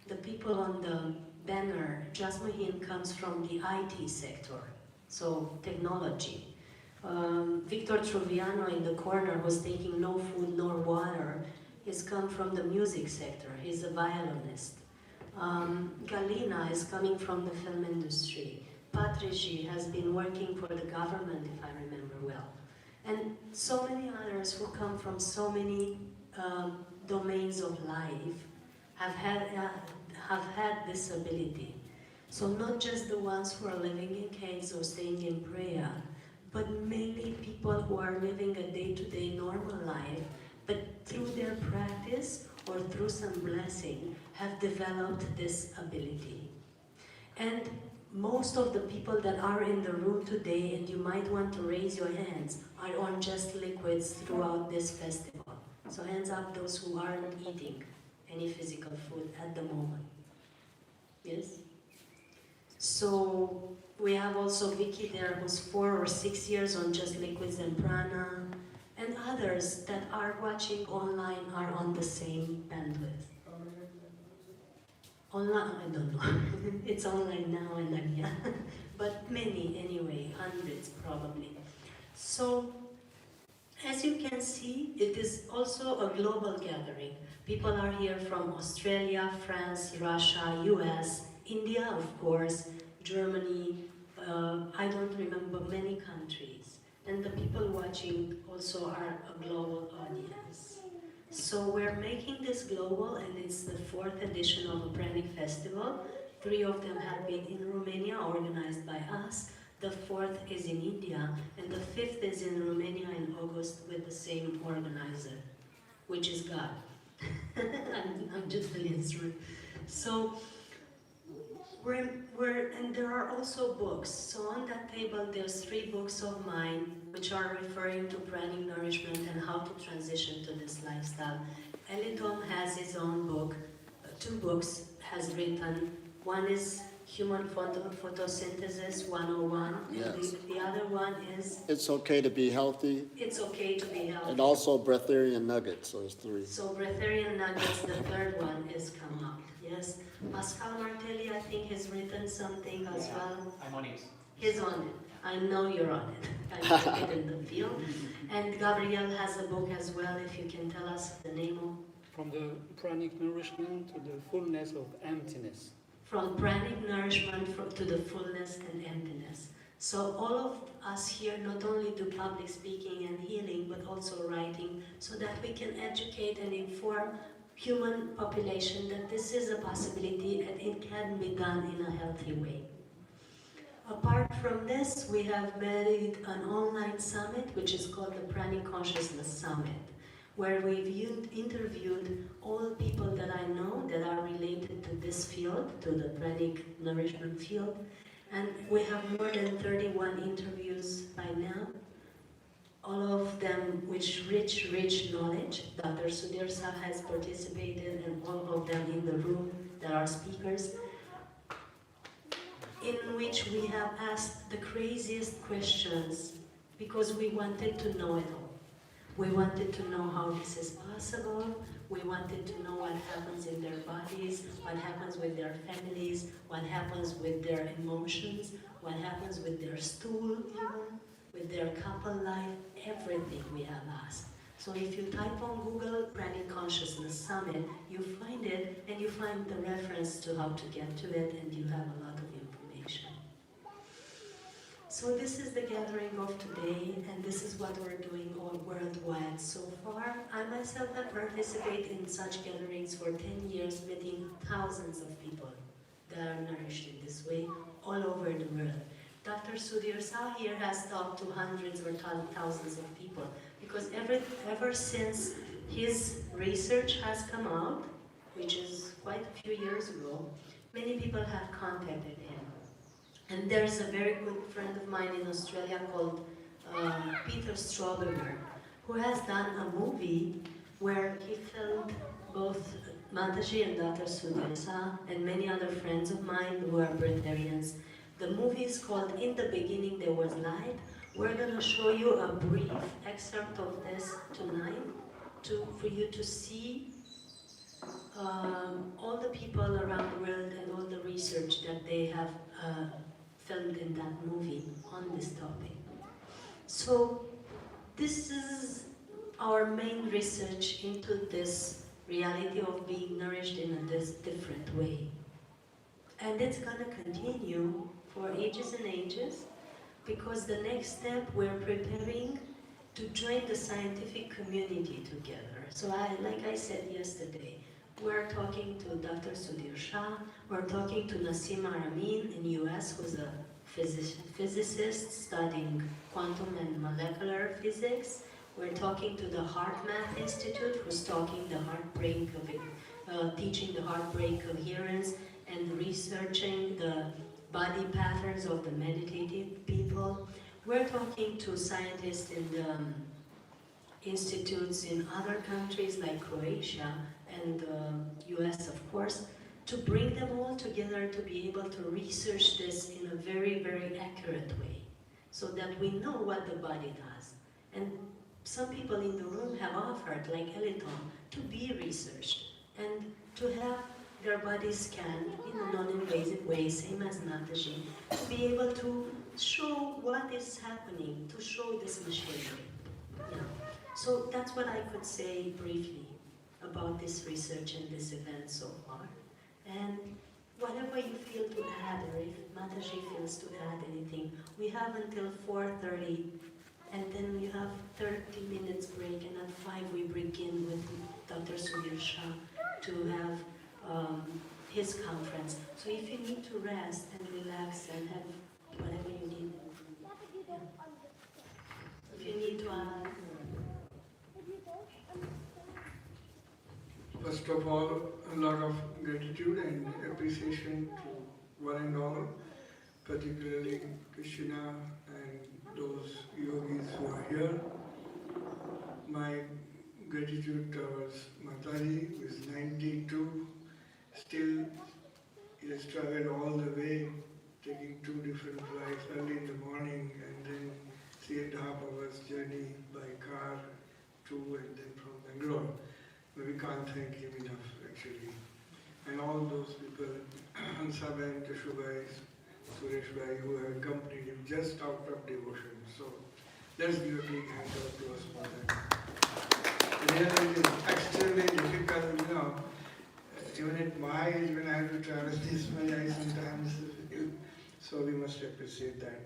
The people on the banner, Jasmuhin comes from the IT sector, so technology. Victor Troviano in the corner, who's taking no food nor water, has come from the music sector. He's a violinist. Galina is coming from the film industry. Patrici has been working for the government, if I remember well. And so many others who come from so many domains of life have had this ability. So not just the ones who are living in caves or staying in prayer, but mainly people who are living a day-to-day normal life, but through their practice or through some blessing have developed this ability. And most of the people that are in the room today, and you might want to raise your hands, are on just liquids throughout this festival. So hands up those who aren't eating any physical food at the moment. Yes? So we have also Vicky there, who's 4 or 6 years on just liquids and prana, and others that are watching online are on the same bandwidth. Online, I don't know. It's online now and then, yeah. But many anyway, hundreds probably. So, as you can see, it is also a global gathering. People are here from Australia, France, Russia, US, India, of course, Germany, I don't remember many countries. And the people watching also are a global audience. So we're making this global, and it's the 4th edition of a Pranic Festival. 3 of them have been in Romania, organized by us. The 4th is in India, and the 5th is in Romania in August with the same organizer, which is God. I'm just an instrument. So and there are also books. So on that table there's 3 books of mine which are referring to pranic nourishment and how to transition to this lifestyle. Elitom has his own book, 2 books has written. One is Human Photosynthesis 101, Yes. and the other one is It's okay to be healthy, It's Okay to Be Healthy. and also Breatharian Nuggets, so there's 3. So Breatharian Nuggets, the 3rd one, is come out. Yes, Pascal Martelli, I think, has written something as well. I'm on it. He's on it. I know you're on it. I work it in the field. And Gabriel has a book as well, if you can tell us the name of. From the pranic nourishment to the fullness of emptiness. From pranic nourishment to the fullness and emptiness. So all of us here not only do public speaking and healing, but also writing, so that we can educate and inform human population that this is a possibility and it can be done in a healthy way. Apart from this, we have made an online summit, which is called the Pranic Consciousness Summit, where we've interviewed all people that I know that are related to this field, to the pranic nourishment field. And we have more than 31 interviews by now, all of them with rich knowledge. Dr. Sudhir Shah has participated, and all of them in the room that are speakers, in which we have asked the craziest questions because we wanted to know it all. We wanted to know how this is possible. We wanted to know what happens in their bodies, what happens with their families, what happens with their emotions, what happens with their stool even, with their couple life, everything we have asked. So if you type on Google Pranic Consciousness Summit, you find it and you find the reference to how to get to it, and you have a lot of information. So this is the gathering of today, and this is what we're doing all worldwide so far. I myself have participated in such gatherings for 10 years, meeting thousands of people that are nourished in this way all over the world. Dr. Sudhir Shah here has talked to hundreds or thousands of people, because ever since his research has come out, which is quite a few years ago, many people have contacted him. And there's a very good friend of mine in Australia called Peter Stroberger, who has done a movie where he filmed both Mataji and Dr. Sudhir Shah and many other friends of mine who are Breatharians. The movie is called In the Beginning There Was Light. We're going to show you a brief excerpt of this tonight for you to see all the people around the world and all the research that they have filmed in that movie on this topic. So this is our main research into this reality of being nourished in this different way. And it's going to continue for ages and ages, because the next step we're preparing to join the scientific community together. So like I said yesterday, we're talking to Dr. Sudhir Shah, we're talking to Nassim Aramin in US, who's a physicist studying quantum and molecular physics. We're talking to the HeartMath Institute, who's teaching the heartbreak coherence and researching the body patterns of the meditative people. We're talking to scientists in the institutes in other countries like Croatia and US, of course, to bring them all together to be able to research this in a very, very accurate way, so that we know what the body does. And some people in the room have offered, like Elitom, to be researched and to have their bodies scanned in a non-invasive way, same as Mataji, to be able to show what is happening, to show this machinery. Yeah. So that's what I could say briefly about this research and this event so far. And whatever you feel to add, or if Mataji feels to add anything, we have until 4:30, and then you have 30 minutes break, and at 5 we begin with Dr. Sudhir Shah to have his conference. So if you need to rest and relax and have whatever you need, yeah. If you need to First of all, a lot of gratitude and appreciation to one and all, particularly Krishna and those yogis who are here. My gratitude towards Mataji, who is 92, still he has traveled all the way, taking 2 different flights early in the morning and then 3.5 hours journey by car to and then from Bangalore. We can't thank him enough, actually. And all those people, Hansabai, Tashubai, Sureshbai, who have accompanied him just out of devotion. So let's give a big hand up to us for that. Really, it is extremely difficult, you know. Even at my age, when I have to travel this way, I sometimes feel, so we must appreciate that.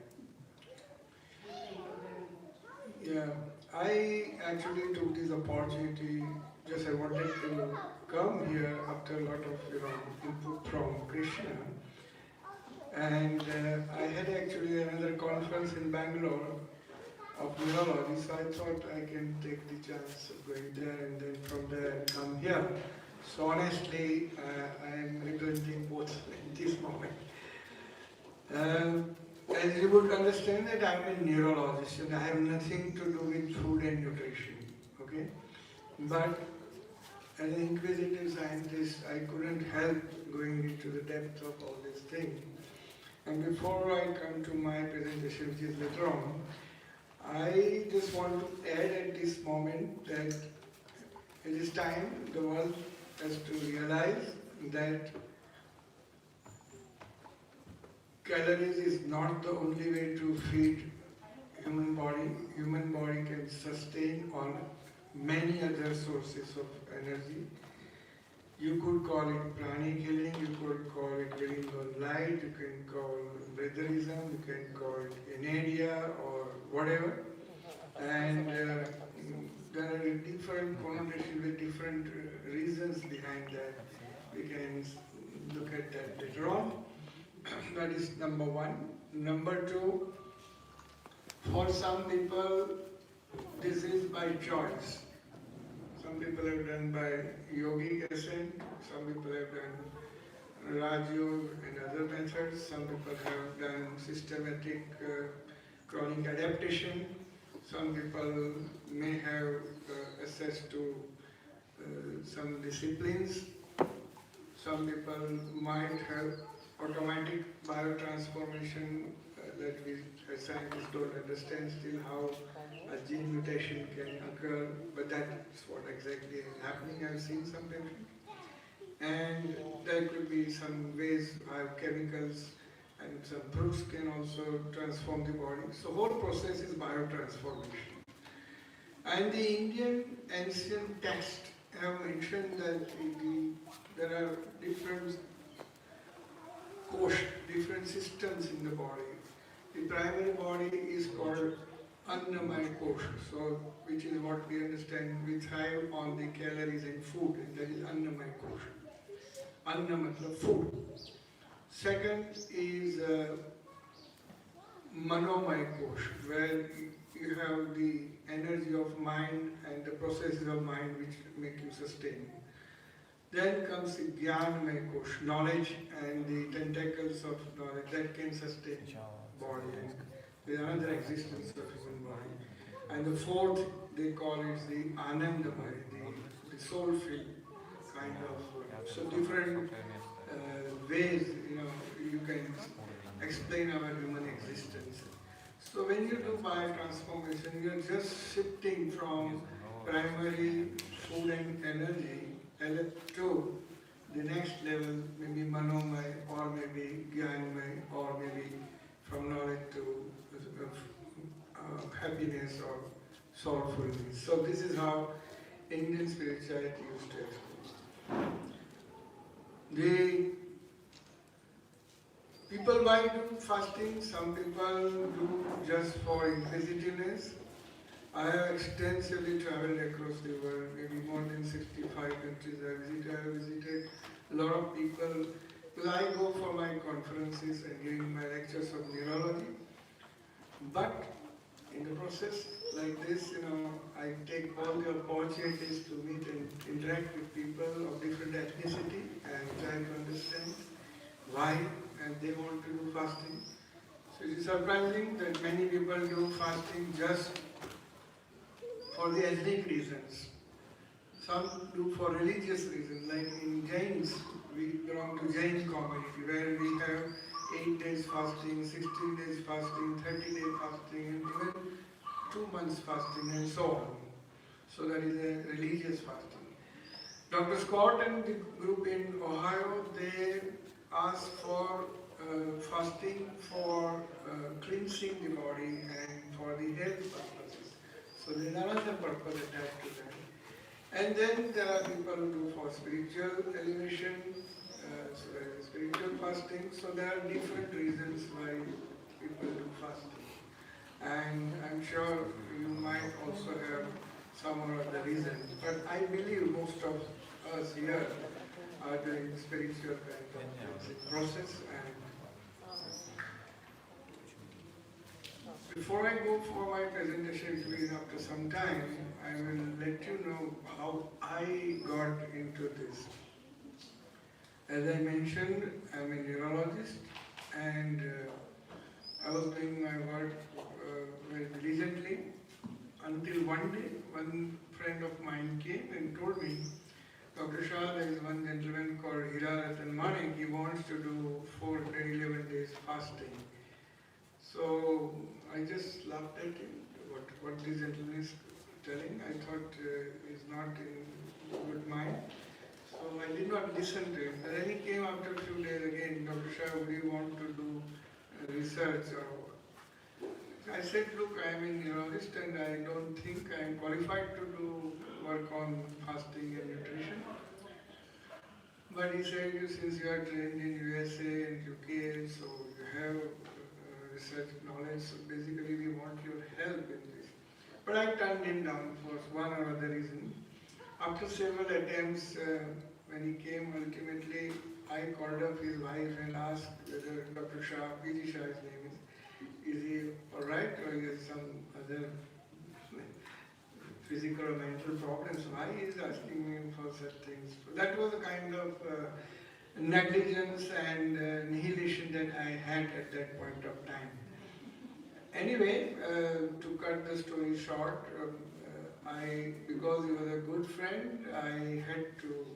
Yeah, I actually took this opportunity. Just I wanted to come here after a lot of input from Krishna, and I had actually another conference in Bangalore of neurology, so I thought I can take the chance of going there and then from there come here. So honestly, I am regretting both in this moment. As you would understand that I am a neurologist and I have nothing to do with food and nutrition, okay? But as an inquisitive scientist, I couldn't help going into the depth of all these things. And before I come to my presentation, which is later on, I just want to add at this moment that it is time the world has to realize that calories is not the only way to feed human body. Human body can sustain on many other sources of energy. You could call it pranic healing, you could call it living on light, you can call it breatharism, you can call it inertia or whatever. And there are different connotations with different reasons behind that. We can look at that later on. That is number one. Number two, for some people, this is by choice. Some people have done by yogic ascent, some people have done Raj Yoga and other methods, some people have done systematic chronic adaptation, some people may have access to some disciplines, some people might have automatic biotransformation that we as scientists don't understand still how a gene mutation can occur, but that's what exactly is happening. I've seen some patients. And there could be some ways how chemicals and some fruits can also transform the body. So whole process is biotransformation. And the Indian ancient texts have mentioned that there are different different systems in the body. The primary body is called Annamaya Kosha, so which is what we understand, we thrive on the calories and food, and that is Annamaya Kosha. Anna matlab food. Second is Manomaya Kosha, where you have the energy of mind and the processes of mind which make you sustain. Then comes the Jnanamaya Kosha, knowledge and the tentacles of knowledge that can sustain body and with another existence of human body. And the fourth, they call it the Anandamaya, the soul-filled kind of. So different ways, you can explain our human existence. So when you do biotransformation, you are just shifting from primary food and energy to the next level, maybe Manomaya or maybe Jnanamaya or maybe from knowledge to happiness or soulfulness. So this is how Indian spirituality used to explain. The people might do fasting, some people do just for inquisitiveness. I have extensively traveled across the world, maybe more than 65 countries I have visited A lot of people, because I go for my conferences and giving my lectures of neurology, but in the process like this, I take all the opportunities to meet and interact with people of different ethnicity and try to understand why and they want to do fasting. So it is surprising that many people do fasting just for the ethnic reasons. Some do for religious reasons, like in Jains, we belong to Jain community where we have 8 days fasting, 16 days fasting, 30-day fasting, and even 2 months fasting and so on. So that is a religious fasting. Dr. Scott and the group in Ohio, they asked for fasting for cleansing the body and for the health purposes. So there is another purpose attached to that. And then there are people who do for spiritual elevation, so there is spiritual fasting. So there are different reasons why people do fasting. And I'm sure you might also have some or other reason. But I believe most of us here are doing spiritual kind of process. And before I go for my presentation, which will be after some time, I will let you know how I got into this. As I mentioned, I'm a neurologist and I was doing my work very diligently until one day, one friend of mine came and told me, Dr. Shah, there is one gentleman called Breatharian Manik, he wants to do 411 days fasting. So I just laughed at him, what this gentleman is telling. I thought he's not in good mind. So I did not listen to him. And then he came after a few days again, Dr. Shah, would you want to do research or what? I said, look, I am a neurologist and I don't think I am qualified to do work on fasting and nutrition. But he said, since you are trained in USA and UK, so you have research knowledge, so basically we want your help in this. But I turned him down for one or other reason. After several attempts, when he came, ultimately I called up his wife and asked whether Dr. Shah, PG Shah his name is he alright or he has some other physical or mental problems? Why he is asking me for such things? So that was a kind of negligence and nihilation that I had at that point of time. Anyway, to cut the story short, because he was a good friend, I had to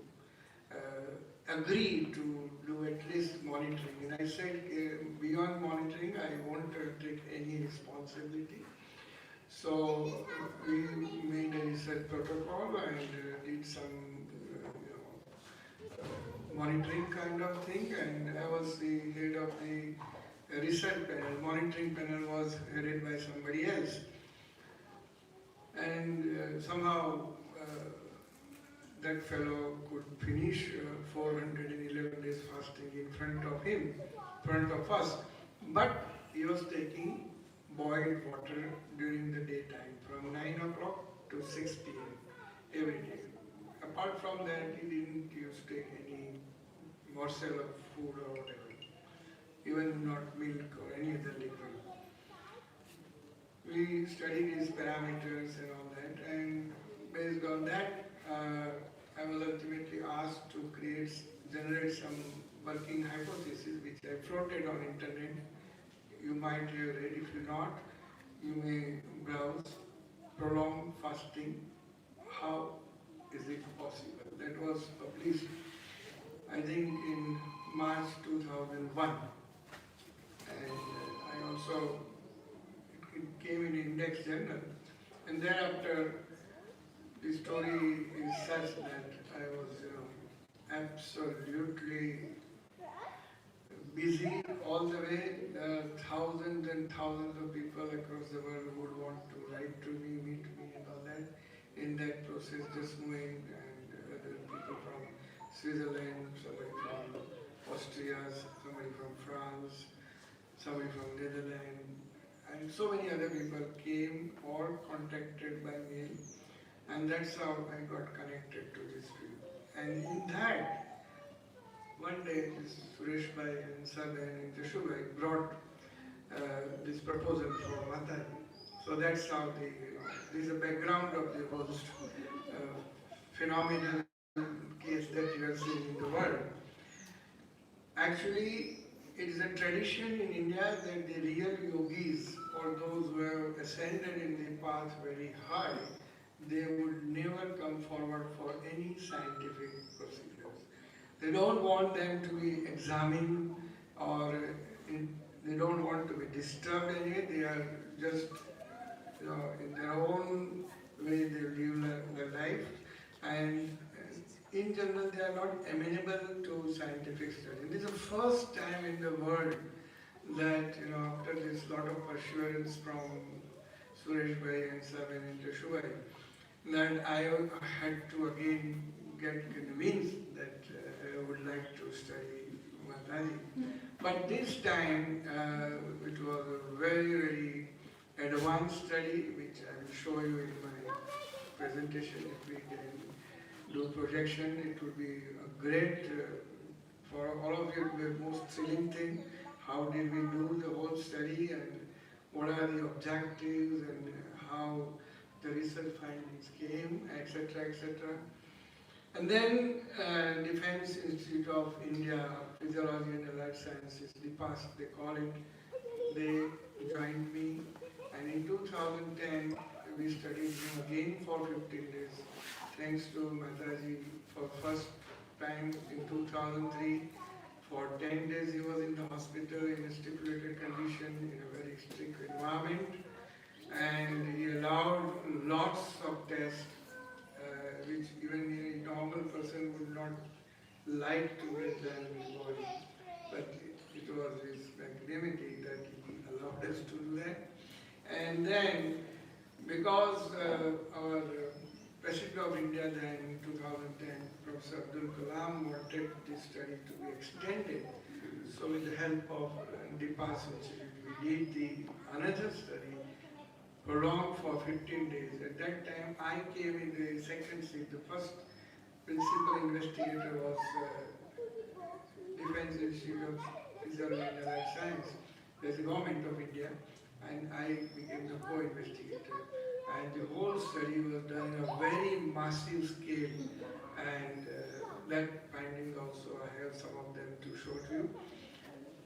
agree to do at least monitoring. And I said, beyond monitoring, I won't take any responsibility. So we made a research protocol and did some monitoring kind of thing, and I was the head of the research panel. Monitoring panel was headed by somebody else. And somehow that fellow could finish 411 days fasting in front of him, front of us. But he was taking boiled water during the daytime from 9 o'clock to 6 p.m. every day. Apart from that, he didn't used to take any morsel of food or whatever, even not milk or any other liquid. We studied his parameters and all that, and based on that, I was ultimately asked to generate some working hypothesis which I floated on internet. You might have read, if you not, you may browse. Prolonged fasting, how is it possible? That was published, I think, in March 2001. And I also, it came in Index Journal. And thereafter, the story is such that I was, absolutely busy all the way. There are thousands and thousands of people across the world who would want to write to me, meet me and all that. In that process, just moving, and other people from Switzerland, somebody from Austria, somebody from France, somebody from Netherlands, and so many other people came or contacted by mail, and that's how I got connected to this field. And in that, one day this Suresh Bhai and Saben and Jashu Bhai brought this proposal for Mataji. So that's how this is the background of the whole phenomenal case that you are seeing in the world. Actually, it is a tradition in India that the real yogis, or those who have ascended in the path very high, they would never come forward for any scientific procedures. They don't want them to be examined or they don't want to be disturbed anyway. They are just, in their own way they live their life, and in general they are not amenable to scientific study. This is the first time in the world that, after this lot of assurance from Suresh Bhai and Saben and Jashu Bhai, that I had to again get convinced that I would like to study Mataji. But this time it was a very, very advanced study, which I will show you in my presentation. If we can do projection, it would be a great, for all of you, the most thrilling thing. How did we do the whole study and what are the objectives and how the research findings came, etc., etc. And then Defense Institute of India, Physiology and Allied Sciences, DIPAS they call it, they joined me, and in 2010 we studied him again for 15 days. Thanks to Mataji, for first time in 2003, for 10 days he was in the hospital in a stipulated condition, in a very strict environment, and he allowed lots of tests which even a normal person would not like to get done in his body. But it was his magnanimity that he allowed us to do that. And then, because our President of India then in 2010, Professor Abdul Kalam, wanted this study to be extended. So with the help of DIPAS Institute, we did another study prolonged for 15 days. At that time, I came in the second seat. The first principal investigator was Defense Institute of Physiology and Allied Science. There's the government of India, and I became the co-investigator. And the whole study was done on a very massive scale, and that finding also, I have some of them to show to you.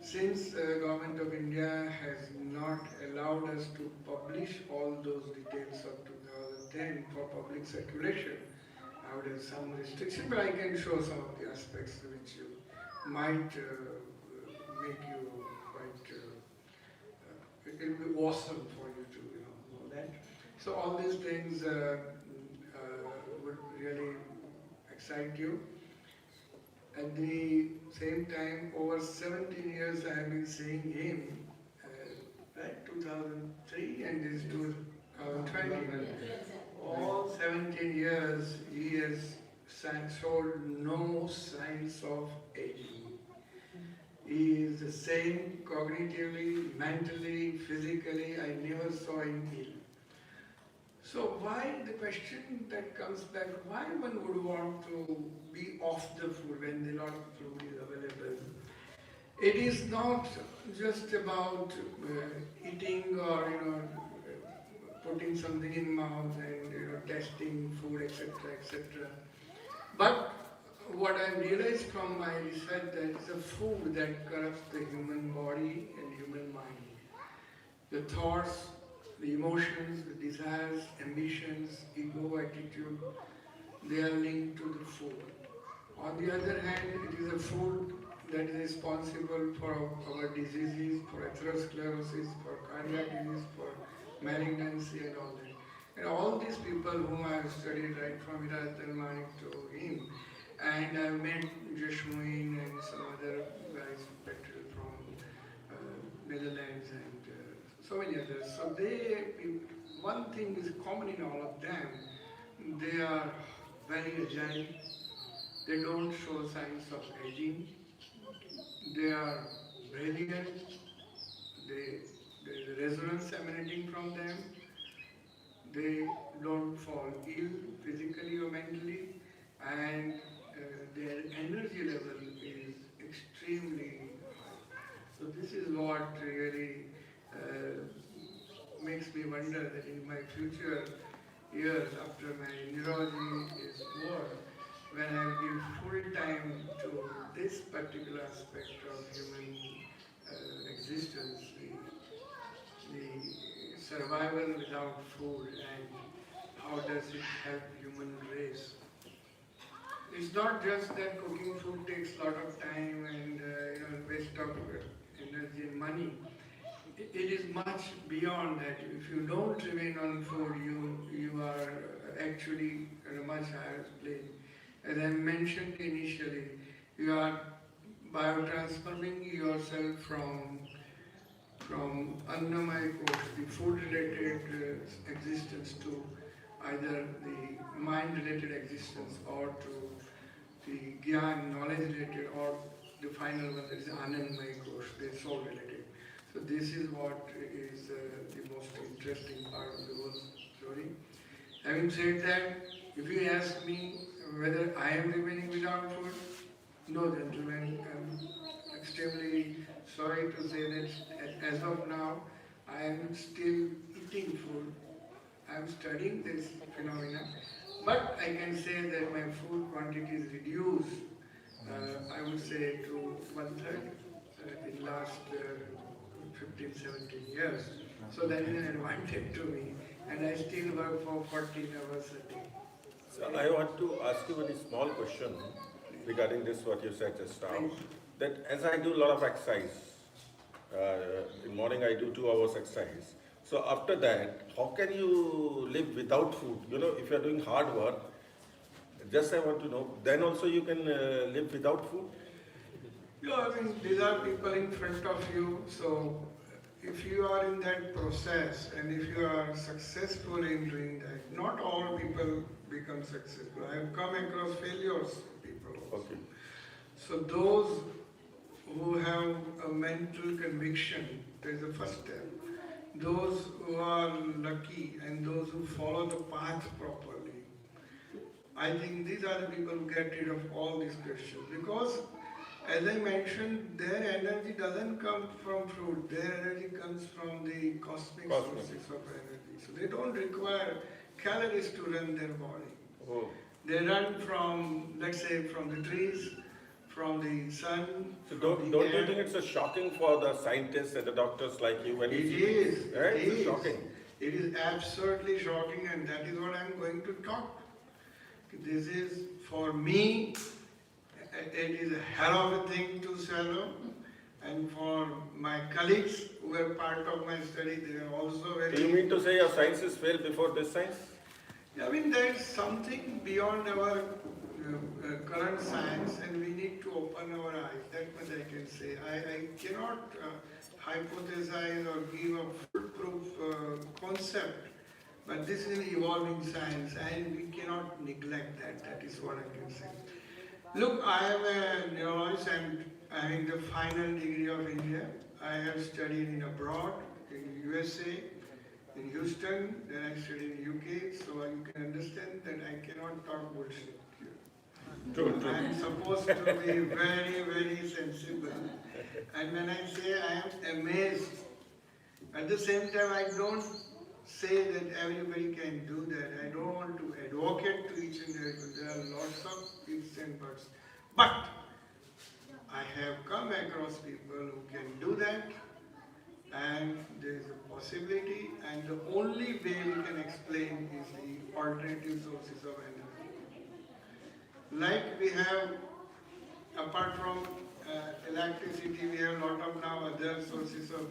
Since the government of India has not allowed us to publish all those details of 2010 for public circulation, I would have some restriction, but I can show some of the aspects which you might make you quite, it will be awesome for you to know that. So all these things would really excite you. At the same time, over 17 years I have been seeing him, right, 2003 and this 2020. All 17 years he has showed no signs of aging. He is the same cognitively, mentally, physically. I never saw him ill. So why, the question that comes back, why one would want to be off the food when a lot of food is available? It is not just about eating or putting something in mouth and testing food, etc., etc. But what I realized from my research, that it's a food that corrupts the human body and human mind. The thoughts, the emotions, the desires, ambitions, ego, attitude, they are linked to the food. On the other hand, it is a food that is responsible for our diseases, for atherosclerosis, for cardiac disease, for malignancy and all that. And all these people whom I have studied right from Hirat and Manik to him, and I have met Jashmuin and some other guys from Netherlands and so many others. So one thing is common in all of them, they are very agile, they don't show signs of aging, they are brilliant, there is a resonance emanating from them, they don't fall ill physically or mentally, and their energy level is extremely high. So this is what really makes me wonder that in my future years after my neurology is over, when I give full time to this particular aspect of human existence, the survival without food and how does it help human race. It's not just that cooking food takes a lot of time and waste of energy and money. It is much beyond that. If you don't remain on food, you are actually at a much higher plane. As I mentioned initially, you are biotransforming yourself from Annamaya course, the food-related existence, to either the mind-related existence or to the Gyan, knowledge-related, or the final one, that is Anandmaya course, the soul-related. So this is what is the most interesting part of the whole story. Having said that, if you ask me whether I am remaining without food, no, gentlemen, I'm extremely sorry to say that as of now, I am still eating food. I am studying this phenomena, but I can say that my food quantity is reduced, I would say, to 1/3 in last 15, 17 years. So that is an advantage to me, and I still work for 14 hours a day. So I want to ask you a very small question regarding this, what you said just now. That as I do a lot of exercise, in morning I do 2 hours exercise. So after that, how can you live without food? If you are doing hard work, just I want to know, then also you can live without food? These are people in front of you, so if you are in that process and if you are successful in doing that, not all people become successful. I have come across failures people also. Okay. So those who have a mental conviction, that is the first step. Those who are lucky and those who follow the path properly, I think these are the people who get rid of all these questions, because as I mentioned, their energy doesn't come from food, their energy comes from the cosmic sources of energy. So they don't require calories to run their body. Oh. They run from, let's say, from the trees, from the sun. So don't you think it's a shocking for the scientists and the doctors like you when you see is. this? Right? It It's is. shocking. It is absolutely shocking, and that is what I'm going to talk. This is, for me, it is a hell of a thing to swallow, and for my colleagues who were part of my study, they are also very... Do you mean to say your sciences failed before this science? there is something beyond our current science, and we need to open our eyes. That much I can say. I cannot hypothesize or give a foolproof concept, but this is an evolving science, and we cannot neglect that. That is what I can say. Look, I am a neurologist. I am having the final degree of India. I have studied in abroad, in USA, in Houston, then I studied in UK, so you can understand that I cannot talk bullshit here. True. I am supposed to be very, very sensible. And when I say I am amazed, at the same time I don't say that everybody can do that. I don't want to advocate to each and every. There are lots of ifs and buts. But I have come across people who can do that, and there is a possibility, and the only way we can explain is the alternative sources of energy. Like we have, apart from electricity, we have a lot of now other sources of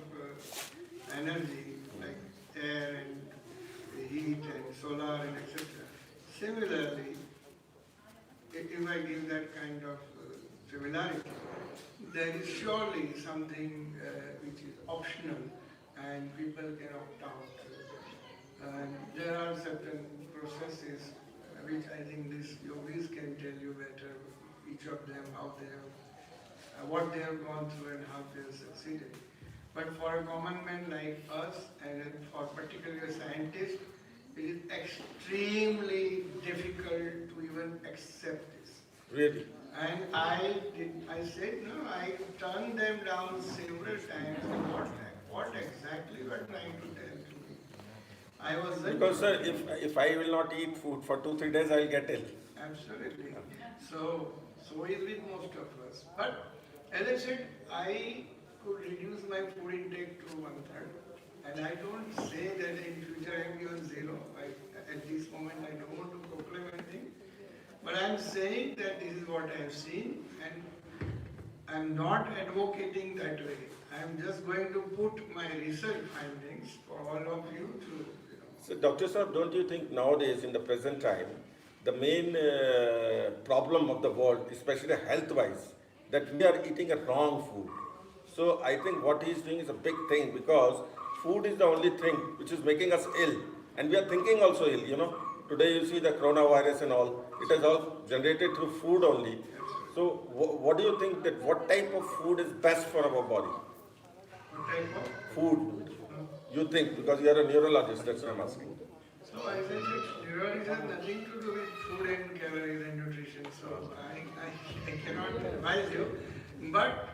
energy, like air and heat and solar and etc. Similarly, if I give that kind of similarity, there is surely something which is optional and people can opt out. There are certain processes which I think these yogis can tell you better, each of them, how they have, what they have gone through and how they have succeeded. But for a common man like us, and for particularly a scientist, it is extremely difficult to even accept this. Really? And I said, no, I turned them down several times. What exactly you are trying to tell to me? I wasn't. Because sir, if I will not eat food for 2-3 days, I'll get ill. Absolutely. So is with most of us. But as I said, I could reduce my food intake to 1/3. And I don't say that in future I am given zero. At this moment I don't want to proclaim anything. But I am saying that this is what I have seen, and I am not advocating that way. I am just going to put my research findings for all of you to, So Dr. Saab, don't you think nowadays in the present time, the main problem of the world, especially health-wise, that we are eating a wrong food. So I think what he is doing is a big thing because food is the only thing which is making us ill. And we are thinking also ill, you know. Today you see the coronavirus and all, it is all generated through food only. So what do you think that what type of food is best for our body? what type of Food, you think, because you are a neurologist, that's what I'm asking. So as I said, neurology has nothing to do with food and calories and nutrition. So I cannot advise you. But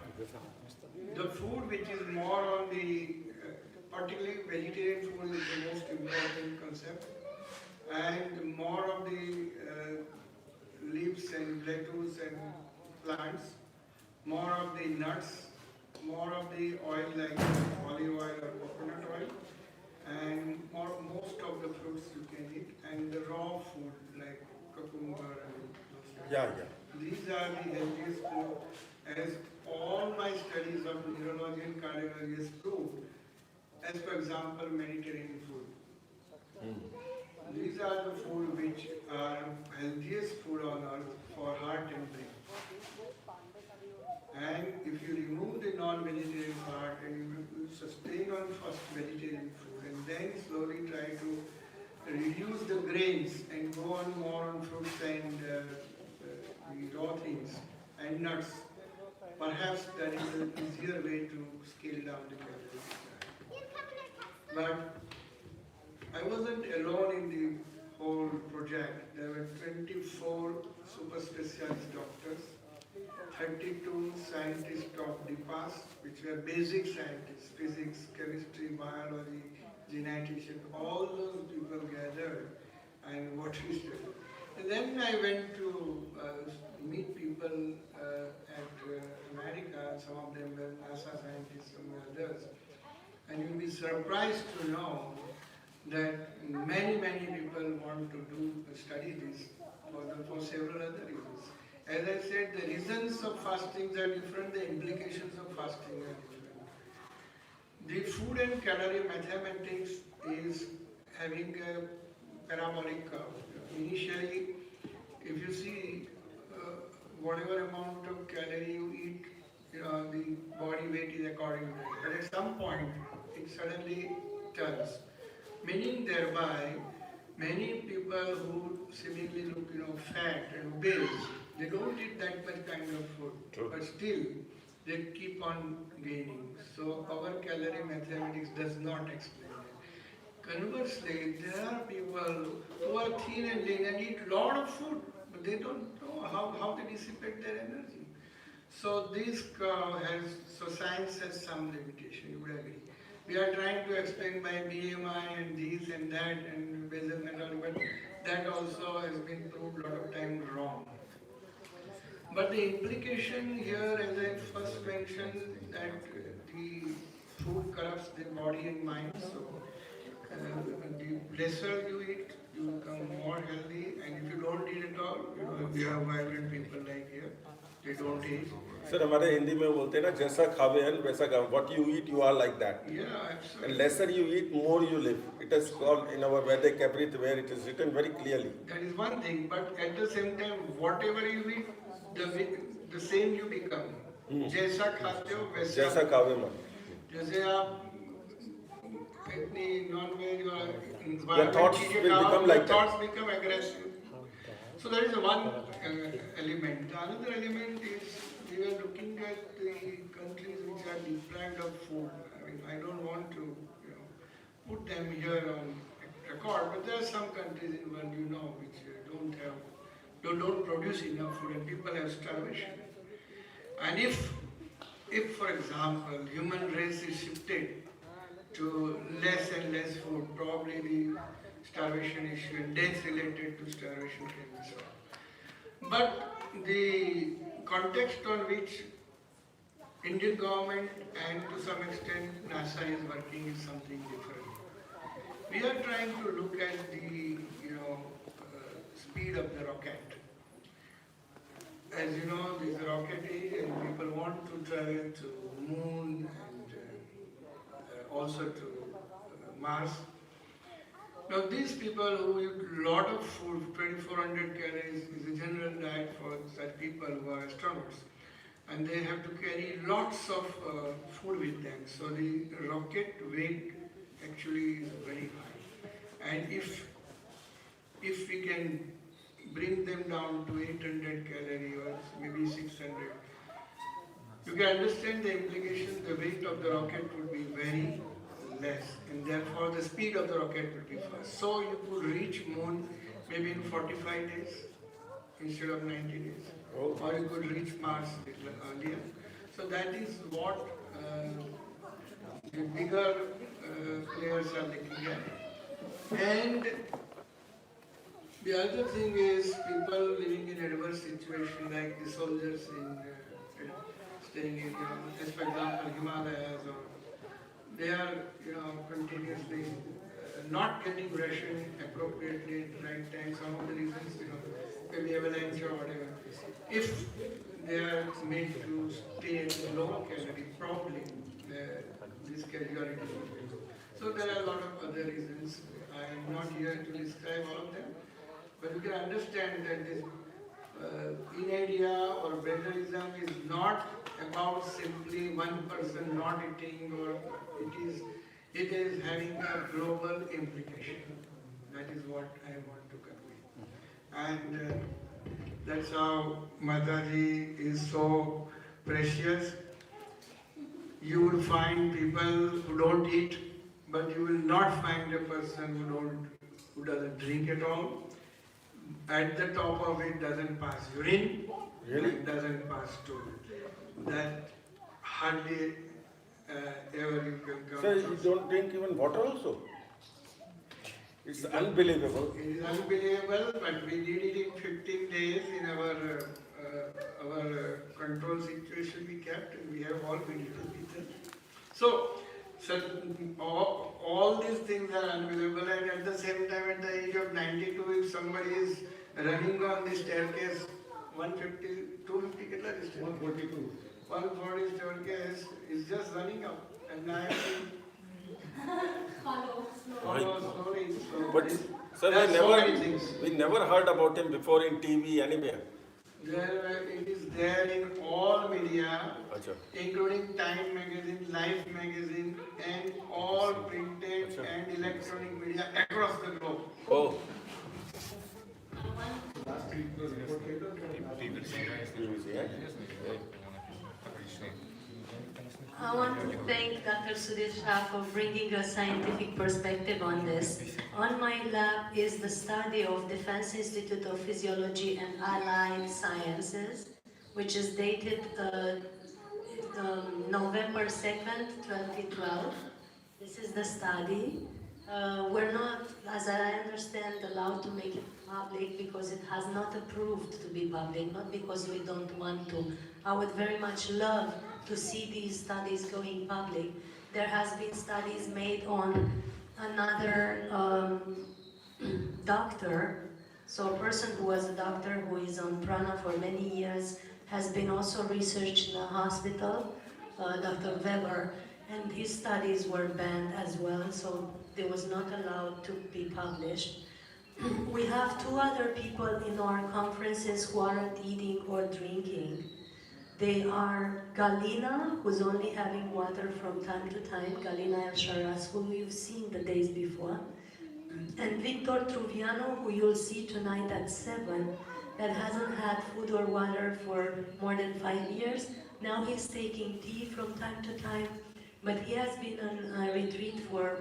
the food which is more on the, particularly vegetarian food is the most important concept. And more of the leaves and lettuce and plants, more of the nuts, more of the oil like olive oil or coconut oil, and most of the fruits you can eat, and the raw food like cucumber and those kinds. Yeah. These are the healthiest food, as all my studies of neurology and cardiology has proved, as for example Mediterranean food. These are the food which are healthiest food on earth for heart and brain. And if you remove the non-vegetarian part and you sustain on first vegetarian food and then slowly try to reduce the grains and go on more on fruits and the raw things and nuts, perhaps that is an easier way to scale down the calories. But I wasn't alone in the whole project. There were 24 super specialist doctors, 32 scientists of DPAS, which were basic scientists, physics, chemistry, biology, genetician, all those people gathered and what we studied. And then I went to meet people at America, some of them were NASA scientists, some others. And you'll be surprised to know that many people want to study this for several other reasons. As I said, the reasons of fasting are different, the implications of fasting are different. The food and calorie mathematics is having a parabolic curve. Initially, if you see whatever amount of calorie you eat, the body weight is according to that. But at some point, it suddenly turns. Meaning thereby, many people who seemingly look fat and obese, they don't eat that much kind of food. True. But still, they keep on gaining. So our calorie mathematics does not explain it. Conversely, there are people who are thin and lean and eat a lot of food, but they don't know how they dissipate their energy. So this curve so science has some limitation, you would agree. We are trying to explain by BMI and this and that and basal metabolic, but that also has been proved a lot of times wrong. But the implication here, as I first mentioned, that the food corrupts the body and mind. So the lesser you eat, you become more healthy, and if you don't eat at all, we have vibrant people like here, they don't eat. Sir, हमारे हिंदी में बोलते हैं ना जैसा खावे हैं वैसा खाओ. What you eat, you are like that. Yeah, absolutely. And lesser you eat, more you live. It is called in our Vedic everywhere. It is written very clearly. That is one thing, but at the same time, whatever you eat, the same you become. जैसा खाते हो वैसा. जैसा खावे मन. जैसे आप इतनी non-veg or Your thoughts will become like that. thoughts become aggressive. So that is one element. The another element is we were looking at the countries which are deprived of food. I mean, I don't want to put them here on record, but there are some countries in the world which don't have you don't produce enough food and people have starvation. And if for example, human race is shifted to less and less food, probably the starvation issue and deaths related to starvation can be solved. But the context on which Indian government and to some extent NASA is working is something different. We are trying to look at the speed of the rocket. As you know, this is rocketry and people want to travel to moon and also to Mars. Now these people who eat a lot of food, 2400 calories is a general diet for such people who are astronauts. And they have to carry lots of food with them. So the rocket weight actually is very high. And if we can bring them down to 800 calories or maybe 600, you can understand the implication. The weight of the rocket would be very less, and therefore the speed of the rocket would be fast. So you could reach moon maybe in 45 days instead of 90 days. Or you could reach Mars a little earlier. So that is what the bigger players are looking at. And the other thing is people living in adverse situation like the soldiers staying in, as for example, Himalayas, or they are, continuously not getting ration appropriately at the right time. Some of the reasons, maybe avalanche or whatever. If they are made to stay at a low calorie, probably this casualty will be low. So there are a lot of other reasons. I am not here to describe all of them, but you can understand that this inedia or breatharianism is not about simply one person not eating, or it is having a global implication. That is what I want to convey. And that's how Mataji is so precious. You will find people who don't eat, but you will not find a person who doesn't drink at all. At the top of it doesn't pass urine, really? It doesn't pass stool. That hardly ever you can come. Sir, you don't drink even water also? It's unbelievable. It is unbelievable, but we did it in 15 days in our control situation we kept, and we have all been little people. So all these things are unbelievable, and at the same time, at the age of 92, if somebody is running on the staircase, 250 142. 140 staircase is just running up, and I have follow slowly. But sir, we never heard about him before in TV anywhere. It is there in all media, including Time magazine, Life magazine, and all printed and electronic media across the globe. Oh. I want to thank Dr. Sudhir Shah for bringing a scientific perspective on this. On my lap is the study of Defense Institute of Physiology and Allied Sciences, which is dated November 2nd, 2012. This is the study. We're not, as I understand, allowed to make it public because it has not approved to be public, not because we don't want to. I would very much love to see these studies going public. There has been studies made on another doctor, so a person who was a doctor who is on prana for many years has been also researched in a hospital, Dr. Weber, and his studies were banned as well, so they was not allowed to be published. We have two other people in our conferences who aren't eating or drinking. They are Galina, who's only having water from time to time, Galina El Sharas, who you've seen the days before, and Victor Truviano, who you'll see tonight at 7, that hasn't had food or water for more than 5 years. Now he's taking tea from time to time, but he has been on a retreat for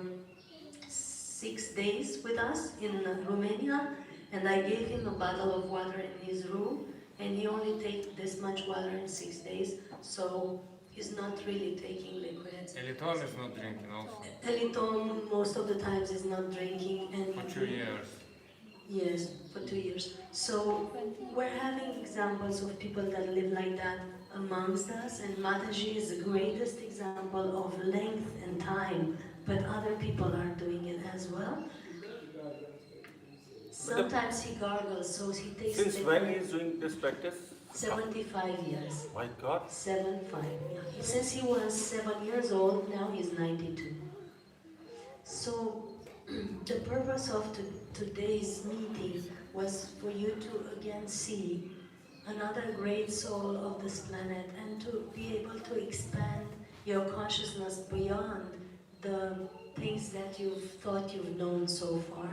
6 days with us in Romania, And I gave him a bottle of water in his room, and he only takes this much water in 6 days, so he's not really taking liquids. Elitom is not drinking also. Elitom most of the times is not drinking, and For 2 years. yes, for 2 years. So we're having examples of people that live like that amongst us, and Mataji is the greatest example of length and time, but other people are doing it as well. Sometimes he gargles, so he takes. Since when he is doing this practice? 75 years. My God. 75. Yeah. Since he was 7 years old, now he's 92. So the purpose of today's meeting was for you to again see another great soul of this planet and to be able to expand your consciousness beyond the things that you've thought you've known so far.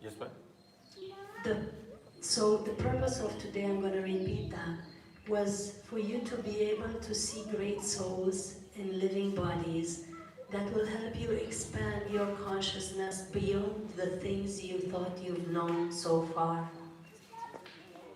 Yes, ma'am. So the purpose of today, I'm going to repeat that, was for you to be able to see great souls in living bodies that will help you expand your consciousness beyond the things you thought you've known so far.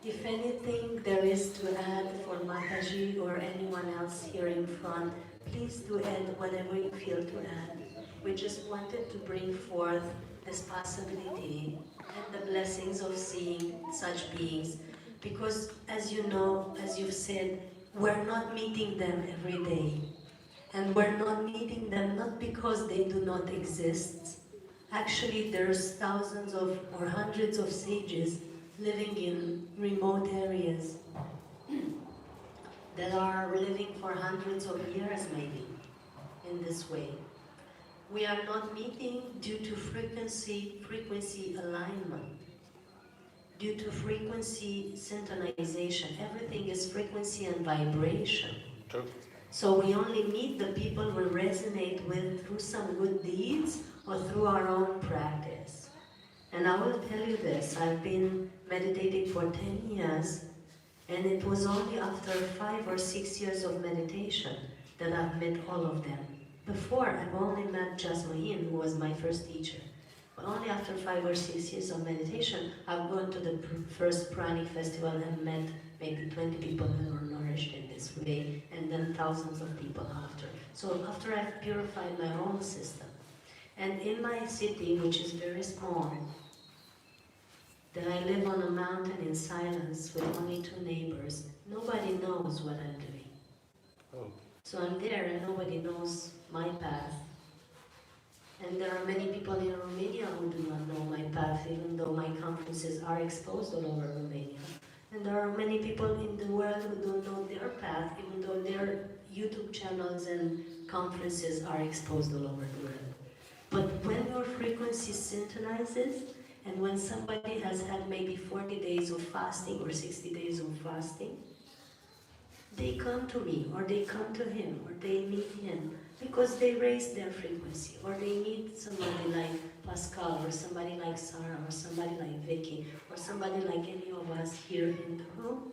If anything there is to add for Mataji or anyone else here in front, please do add whatever you feel to add. We just wanted to bring forth this possibility and the blessings of seeing such beings. Because as you know, as you've said, we're not meeting them every day. And we're not meeting them not because they do not exist. Actually, there's thousands of or hundreds of sages living in remote areas that are living for hundreds of years maybe in this way. We are not meeting due to frequency alignment, due to frequency synchronization. Everything is frequency and vibration. True. So we only meet the people we resonate with through some good deeds or through our own practice. And I will tell you this, I've been meditating for 10 years, and it was only after 5 or 6 years of meditation that I've met all of them. Before, I've only met Jasmine, who was my first teacher. But only after 5 or 6 years of meditation, I've gone to the first Pranic festival and met maybe 20 people who were nourished in this way, and then thousands of people after. So after I've purified my own system, and in my city, which is very small, that I live on a mountain in silence with only 2 neighbors, nobody knows what I'm doing. Oh. So I'm there and nobody knows my path. And there are many people in Romania who do not know my path, even though my conferences are exposed all over Romania. And there are many people in the world who don't know their path, even though their YouTube channels and conferences are exposed all over the world. But when your frequency synchronizes, and when somebody has had maybe 40 days of fasting or 60 days of fasting, they come to me, or they come to him, or they meet him, because they raise their frequency, or they meet somebody like Pascal, or somebody like Sarah, or somebody like Vicky, or somebody like any of us here in the room,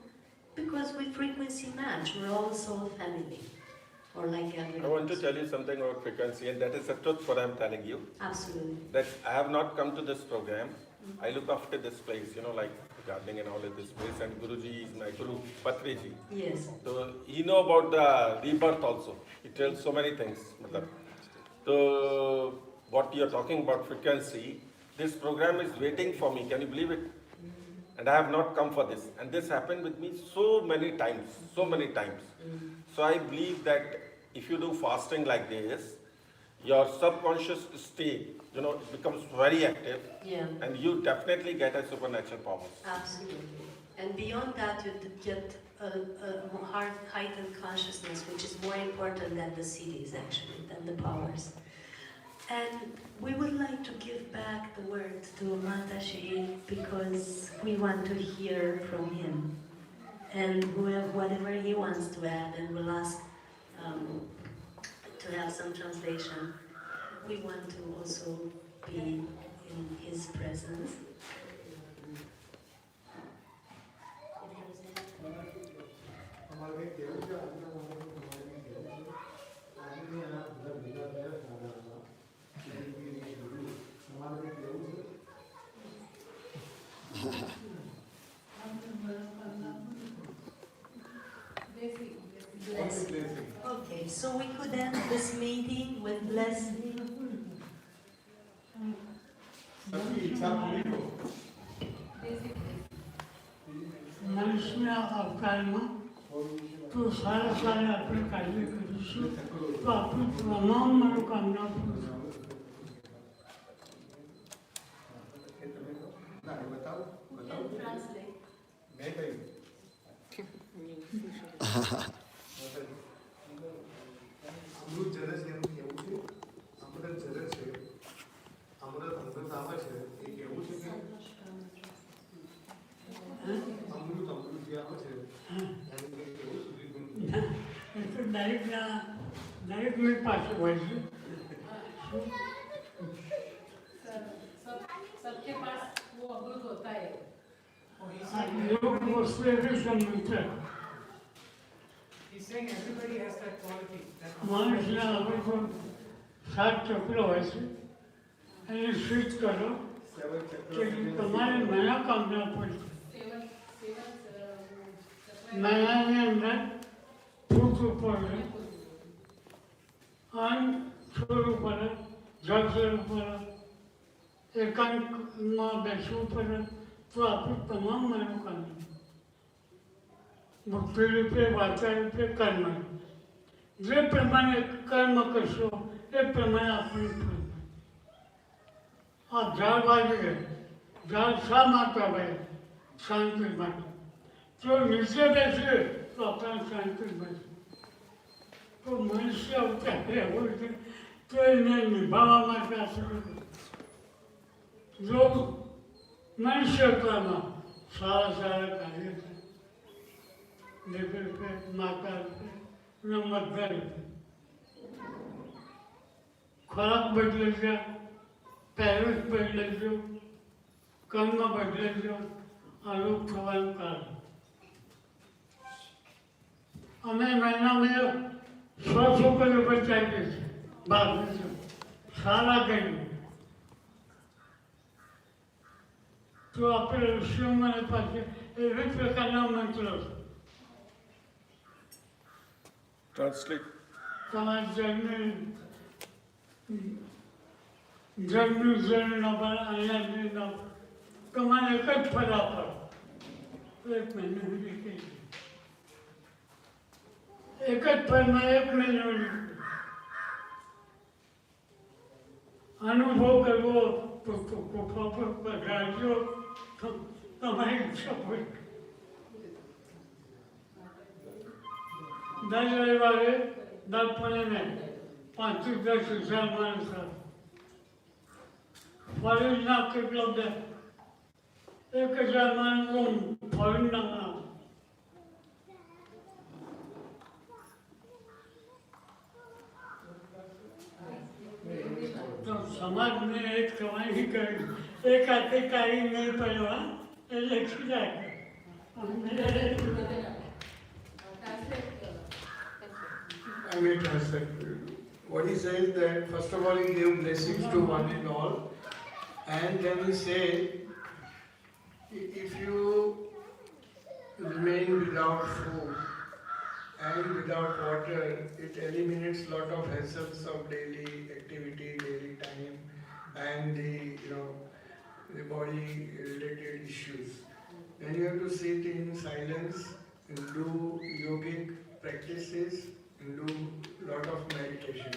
because we frequency match, we're all soul family, or like everyone. I want to tell you something about frequency, and that is the truth what I'm telling you. Absolutely. That I have not come to this program. I look after this place, like gardening and all of this place, and Guruji is my Guru, Patriji. Yes. So he know about the rebirth also. He tells so many things. So what you're talking about frequency, this program is waiting for me. Can you believe it? And I have not come for this. And this happened with me so many times. So I believe that if you do fasting like this, your subconscious state, it becomes very active. Yeah. And you definitely get a supernatural power. Absolutely. And beyond that, you get a heightened consciousness, which is more important than the cities, actually, than the powers. And we would like to give back the word to Mataji because we want to hear from him. And whatever he wants to add, and we'll ask to have some translation. We want to also be in his presence. મનુષ્યના અવતારમાં તો સારા સારા આપણે કાર્ય કરીશું તો આપણી તમામ મનોકામના પૂરી અમૃત જરસ એનું કેવું છે અમૃત જરસ છે અમૃત અમૃત આવે છે એ કેવું છે કે અમૃત અમૃત જે આવે છે એનું કંઈ કેવું સુધી એ તો દરેકની પાસે હોય છે सबके पास वो अमृत होता है। યોગ વસ્તુ એવી સમૃદ્ધ છે He's saying everybody has that quality. મનુષ્યના આપણે કોઈ 7 ચક્રો હોય છે એને સ્વિચ કરો કે તમારી મનોકામના પૂરી મનાની અંદર ફૂટવું પડે અન્ન છોડવું પડે જળ છોડવું પડે એકાંતમાં બેસવું પડે તો આપણી તમામ મનોકામના મુક્તિ રૂપે વાચા રૂપે કર્મ જે પ્રમાણે કર્મ કરશો એ પ્રમાણે આપણું ફળ આ ઝાડ વાવીએ ઝાડ શા માટે આવે શાંતિ માટે જો નીચે બેસીએ તો આપણને શાંતિ મળશે તો મનુષ્ય અવતાર રહેવું છે તો એને નિભાવવા માટે આપણે જો મનુષ્ય અવતારમાં સારા સારા કાર્ય છે દેવી રૂપે માતા રૂપે અને મધ્ય રૂપે ખોરાક બદલે છે પહેરવેશ બદલે છે કર્મ બદલે છે આરોપ થવાનું કારણ અમે મહિનામાં 100 છોકરીઓ બચાવીએ છીએ બાકી છે સારા કરીએ તો આપણે ઋષિઓમાં પાસે એવી પ્રકારના મંત્રો Translate. તમારે જળનું જળ ન પડે અનાજનું ન પડે તમારે એક જ ફરા પડે 1 મહિનો સુધી કહી એક જ ફરમાં 1 મહિનો અનુભવ કરવો તો કોઠા પર પધારજો તમારી ઈચ્છા હોય દર રવિવારે દર પણને 5 થી 10,000 માણસ ફોરેનના કેટલો બે 1,000 માણસ ફોરેનના તો સમાજને એક થવાની કરી એક હાથે કાઢી નહીં પડવા એ લખી રાખે I may translate for you. What he says that first of all he gave blessings to one and all, and then he said, if you remain without food and without water, it eliminates lot of hassles of daily activity, daily time, and the body related issues. Then you have to sit in silence and do yogic practices and do lot of meditation.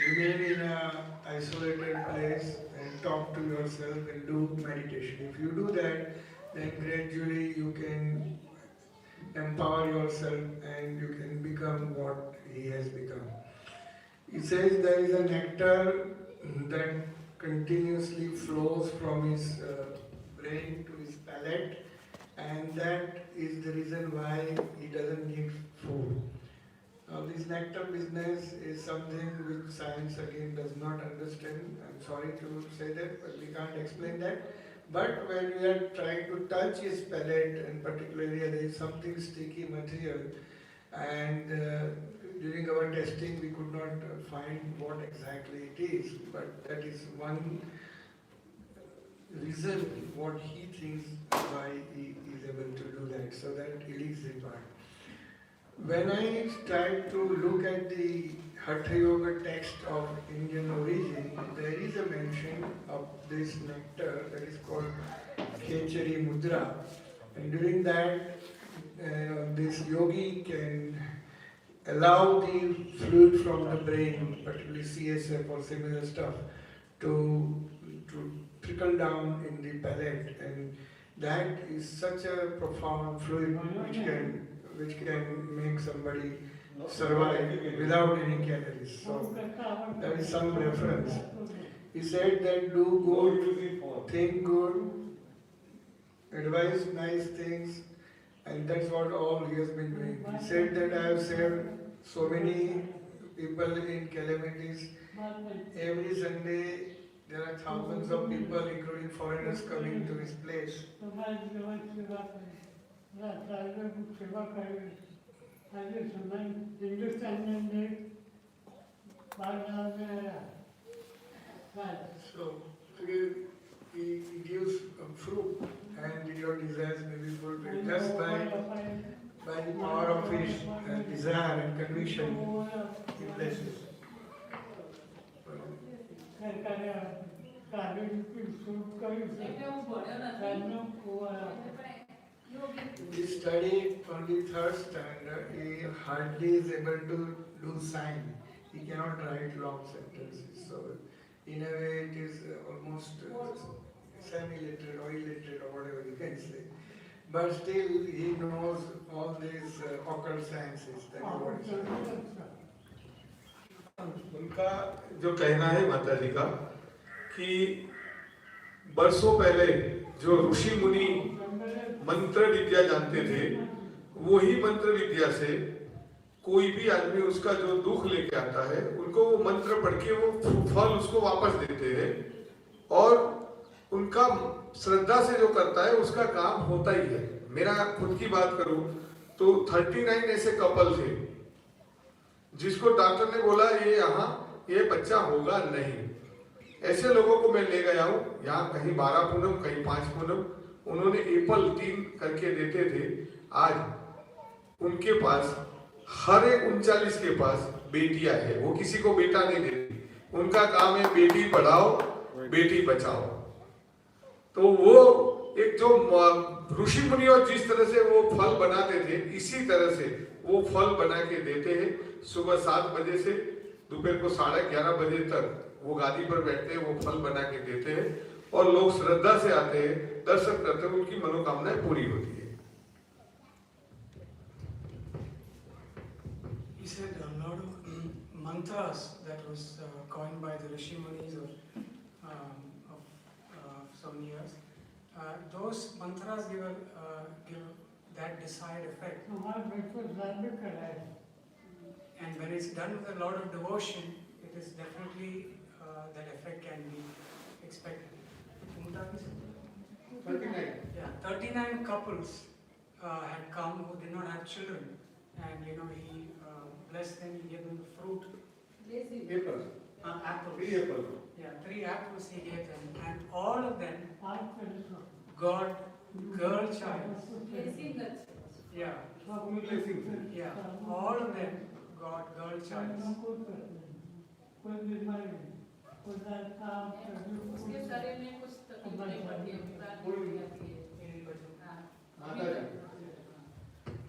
Remain in a isolated place and talk to yourself and do meditation. If you do that, then gradually you can empower yourself and you can become what he has become. He says there is a nectar that continuously flows from his brain to his palate, and that is the reason why he doesn't need food. Now this nectar business is something which science again does not understand. I'm sorry to say that, but we can't explain that. But when we are trying to touch his palate, and particularly there is something sticky material, and during our testing we could not find what exactly it is, but that is one reason what he thinks why he is able to do that, so that it is required. When I tried to look at the Hatha Yoga text of Indian origin, there is a mention of this nectar that is called Khechari Mudra. And during that, this yogi can allow the fluid from the brain, particularly CSF or similar stuff, to trickle down in the palate, and that is such a profound fluid which can make somebody survive without any calories. So that is some reference. He said that do good, think good, advise nice things, and that's what all he has been doing. He said that I have saved so many people in calamities. Every Sunday there are thousands of people, including foreigners, coming to his place. So he gives fruit, and your desires may be fulfilled just by the power of his desire and conviction. He blesses. He studied only third standard. He hardly is able to do sign. He cannot write long sentences. So in a way it is almost semi-literate or illiterate or whatever you can say. But still he knows all these occult sciences. That is what he says. उनका जो कहना है माता जी का कि बरसों पहले जो ऋषि मुनि मंत्र विद्या जानते थे, वही मंत्र विद्या से कोई भी आदमी उसका जो दुख लेके आता है, उनको वो मंत्र पढ़ के वो फल उसको वापस देते हैं, और उनका श्रद्धा से जो करता है उसका काम होता ही है। मेरा खुद की बात करूं तो 39 ऐसे कपल थे जिसको डॉक्टर ने बोला ये बच्चा होगा नहीं। ऐसे लोगों को मैं ले गया हूँ, यहाँ कहीं 12 पूनम, कहीं 5 पूनम, उन्होंने एप्पल 3 करके देते थे। आज उनके पास हर एक 39 के पास बेटियां है, वो किसी को बेटा नहीं देती। उनका काम है बेटी पढ़ाओ बेटी बचाओ। तो वो एक जो ऋषि मुनियों जिस तरह से वो फल बनाते थे, इसी तरह से वो फल बना के देते हैं। सुबह 7 बजे से दोपहर को 11:30 बजे तक वो गादी पर बैठते हैं, वो फल बना के देते हैं, और लोग श्रद्धा से आते हैं, दर्शन करते हैं, उनकी मनोकामनाएं पूरी होती है। He said a lot of mantras that was coined by the Rishi Munis of some years. Those mantras give that desired effect. And when it's done with a lot of devotion, it is definitely that effect can be expected. 39. Yeah, 39 couples had come who did not have children, and he blessed them, he gave them the fruit. Apples. Apples. 3 apples. Yeah, 3 apples he gave them, and all of them got girl child. Yeah. Yeah, all of them got girl child.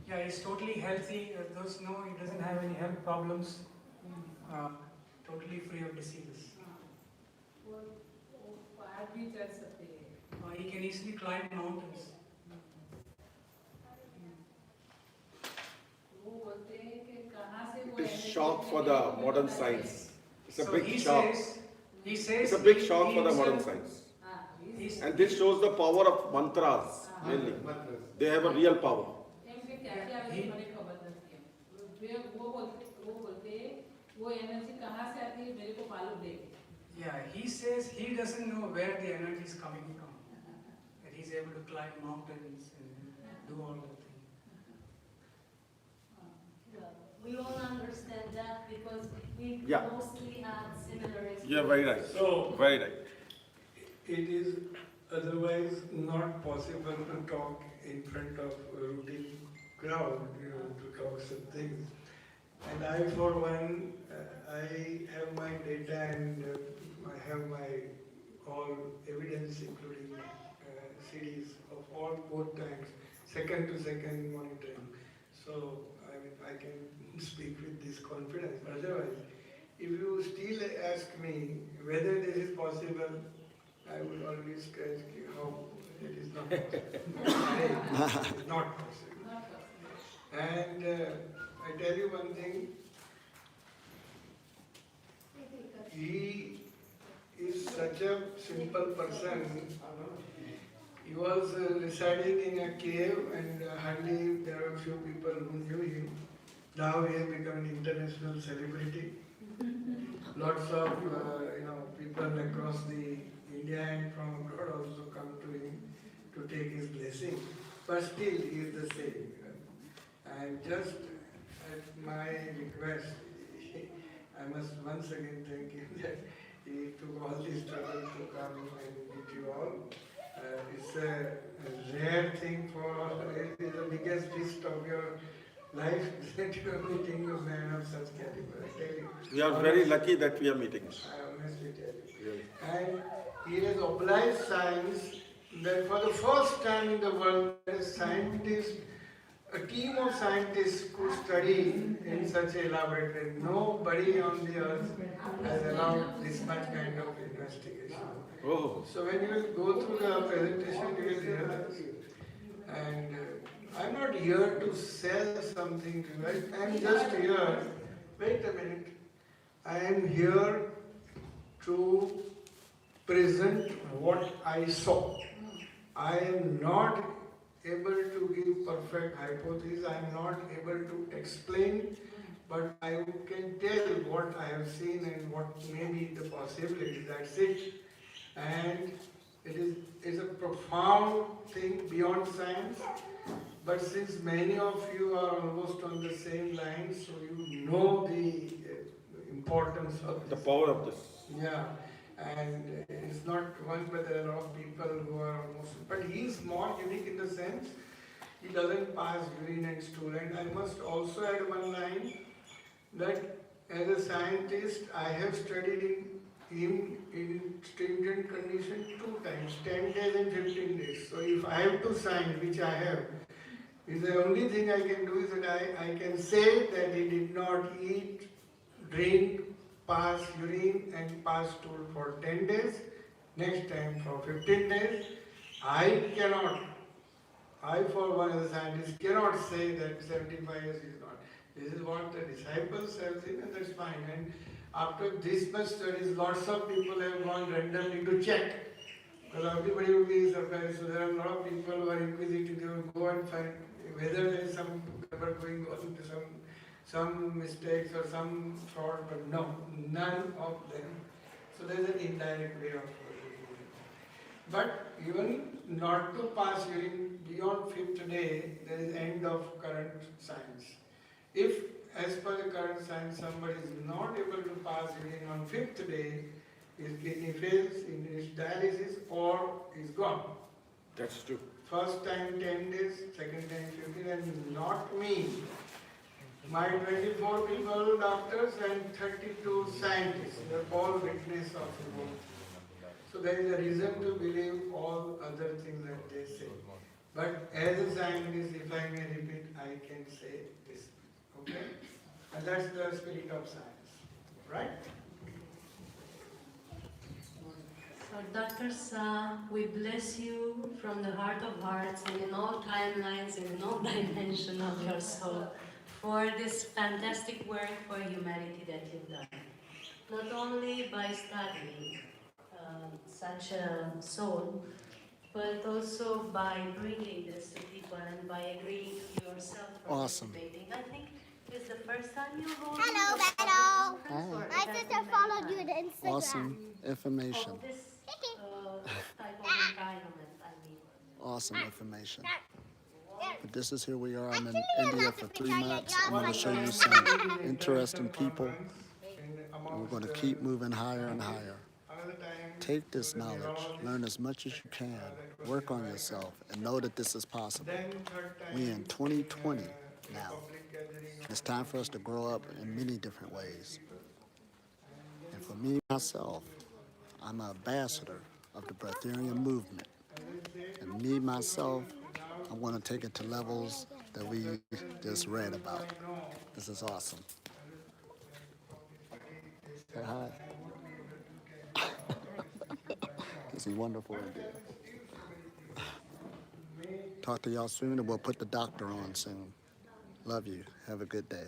Yeah, he's totally healthy. Those know he doesn't have any health problems. Totally free of diseases. He can easily climb mountains. It's a shock for the modern science. It's a big he shock. Says, it's a big shock for the modern science. And this shows the power of mantras, mainly. They have a real power. Yeah, he says he doesn't know where the energy is coming from. That he's able to climb mountains and do all the things. We all understand that because we Yeah. mostly had similar experiences. Yeah, very right. So, Very right. it is otherwise not possible to talk in front of a routine crowd, to talk some things. And I, for one, I have my data and I have my all evidence, including series of all both times, second to second monitoring. So I mean, I can speak with this confidence. Otherwise, if you still ask me whether this is possible, I would always ask you how it is not possible. It is not possible. And I tell you one thing, he is such a simple person. He was residing in a cave and hardly there were few people who knew him. Now he has become an international celebrity. Lots of people across the India and from abroad also come to him to take his blessing. But still he is the same. And just at my request, I must once again thank him that he took all this trouble to come and meet you all. It's a rare thing for, it is the biggest risk of your life that you are meeting a man of such caliber. I tell you. We are very lucky that we are meeting. I honestly tell you. And he has obliged science that for the first time in the world, a team of scientists could study in such a laboratory. Nobody on the earth has allowed this much kind of investigation. Oh. So when you will go through the presentation, you will realize. And I'm not here to sell something to you. I'm just here, wait a minute, I am here to present what I saw. I am not able to give perfect hypothesis, I am not able to explain, but I can tell what I have seen and what may be the possibilities, that's it. And it is a profound thing beyond science, but since many of you are almost on the same line, so you know the importance of this. The power of this. Yeah, and it's not one, but there are a lot of people who are almost, but he is more unique in the sense, he doesn't pass urine and stool. And I must also add one line, that as a scientist, I have studied him in stringent condition 2 times, 10 days and 15 days. So if I have to sign, which I have, is the only thing I can do is that I can say that he did not eat, drink, pass urine and pass stool for 10 days, next time for 15 days. I for one as a scientist cannot say that 75 years is not. This is what the disciples have seen and that's fine. And after this much studies, lots of people have gone randomly to check. Because everybody will be surprised. So there are a lot of people who are inquisitive, they will go and find whether there is some going on, some mistakes or some fraud, but no, none of them. So there is an indirect way of doing it. But even not to pass urine beyond 5th day, there is end of current science. If, as per the current science, somebody is not able to pass urine on 5th day, his kidney fails in his dialysis or is gone. That's true. First time 10 days, second time 15, and not me. My 24 people, doctors, and 32 scientists, they are all witness of it. So there is a reason to believe all other things that they say. But as a scientist, if I may repeat, I can say this. Okay? And that's the spirit of science. Right? So Dr. Sa, we bless you from the heart of hearts and in all timelines and in all dimensions of your soul for this fantastic work for humanity that you've done. Not only by studying such a soul, but also by bringing this to people and by agreeing to yourself Awesome. participating. I think it's the first time you hold Hello, this Beto. conference, or it My has sister been many followed you times? to Instagram. Awesome information. Of this type of environment, I mean. Awesome information. But this is here we are. I'm in India for 3 months. I'm going to show you some interesting people. And we're going to keep moving higher and higher. Take this knowledge, learn as much as you can, work on yourself, and know that this is possible. We in 2020 now. It's time for us to grow up in many different ways. And for me, myself, I'm an ambassador of the Breatharian movement. And me, myself, I want to take it to levels that we just read about. This is awesome. Say hi. Is he wonderful indeed? Talk to y'all soon, and we'll put the doctor on soon. Love you. Have a good day.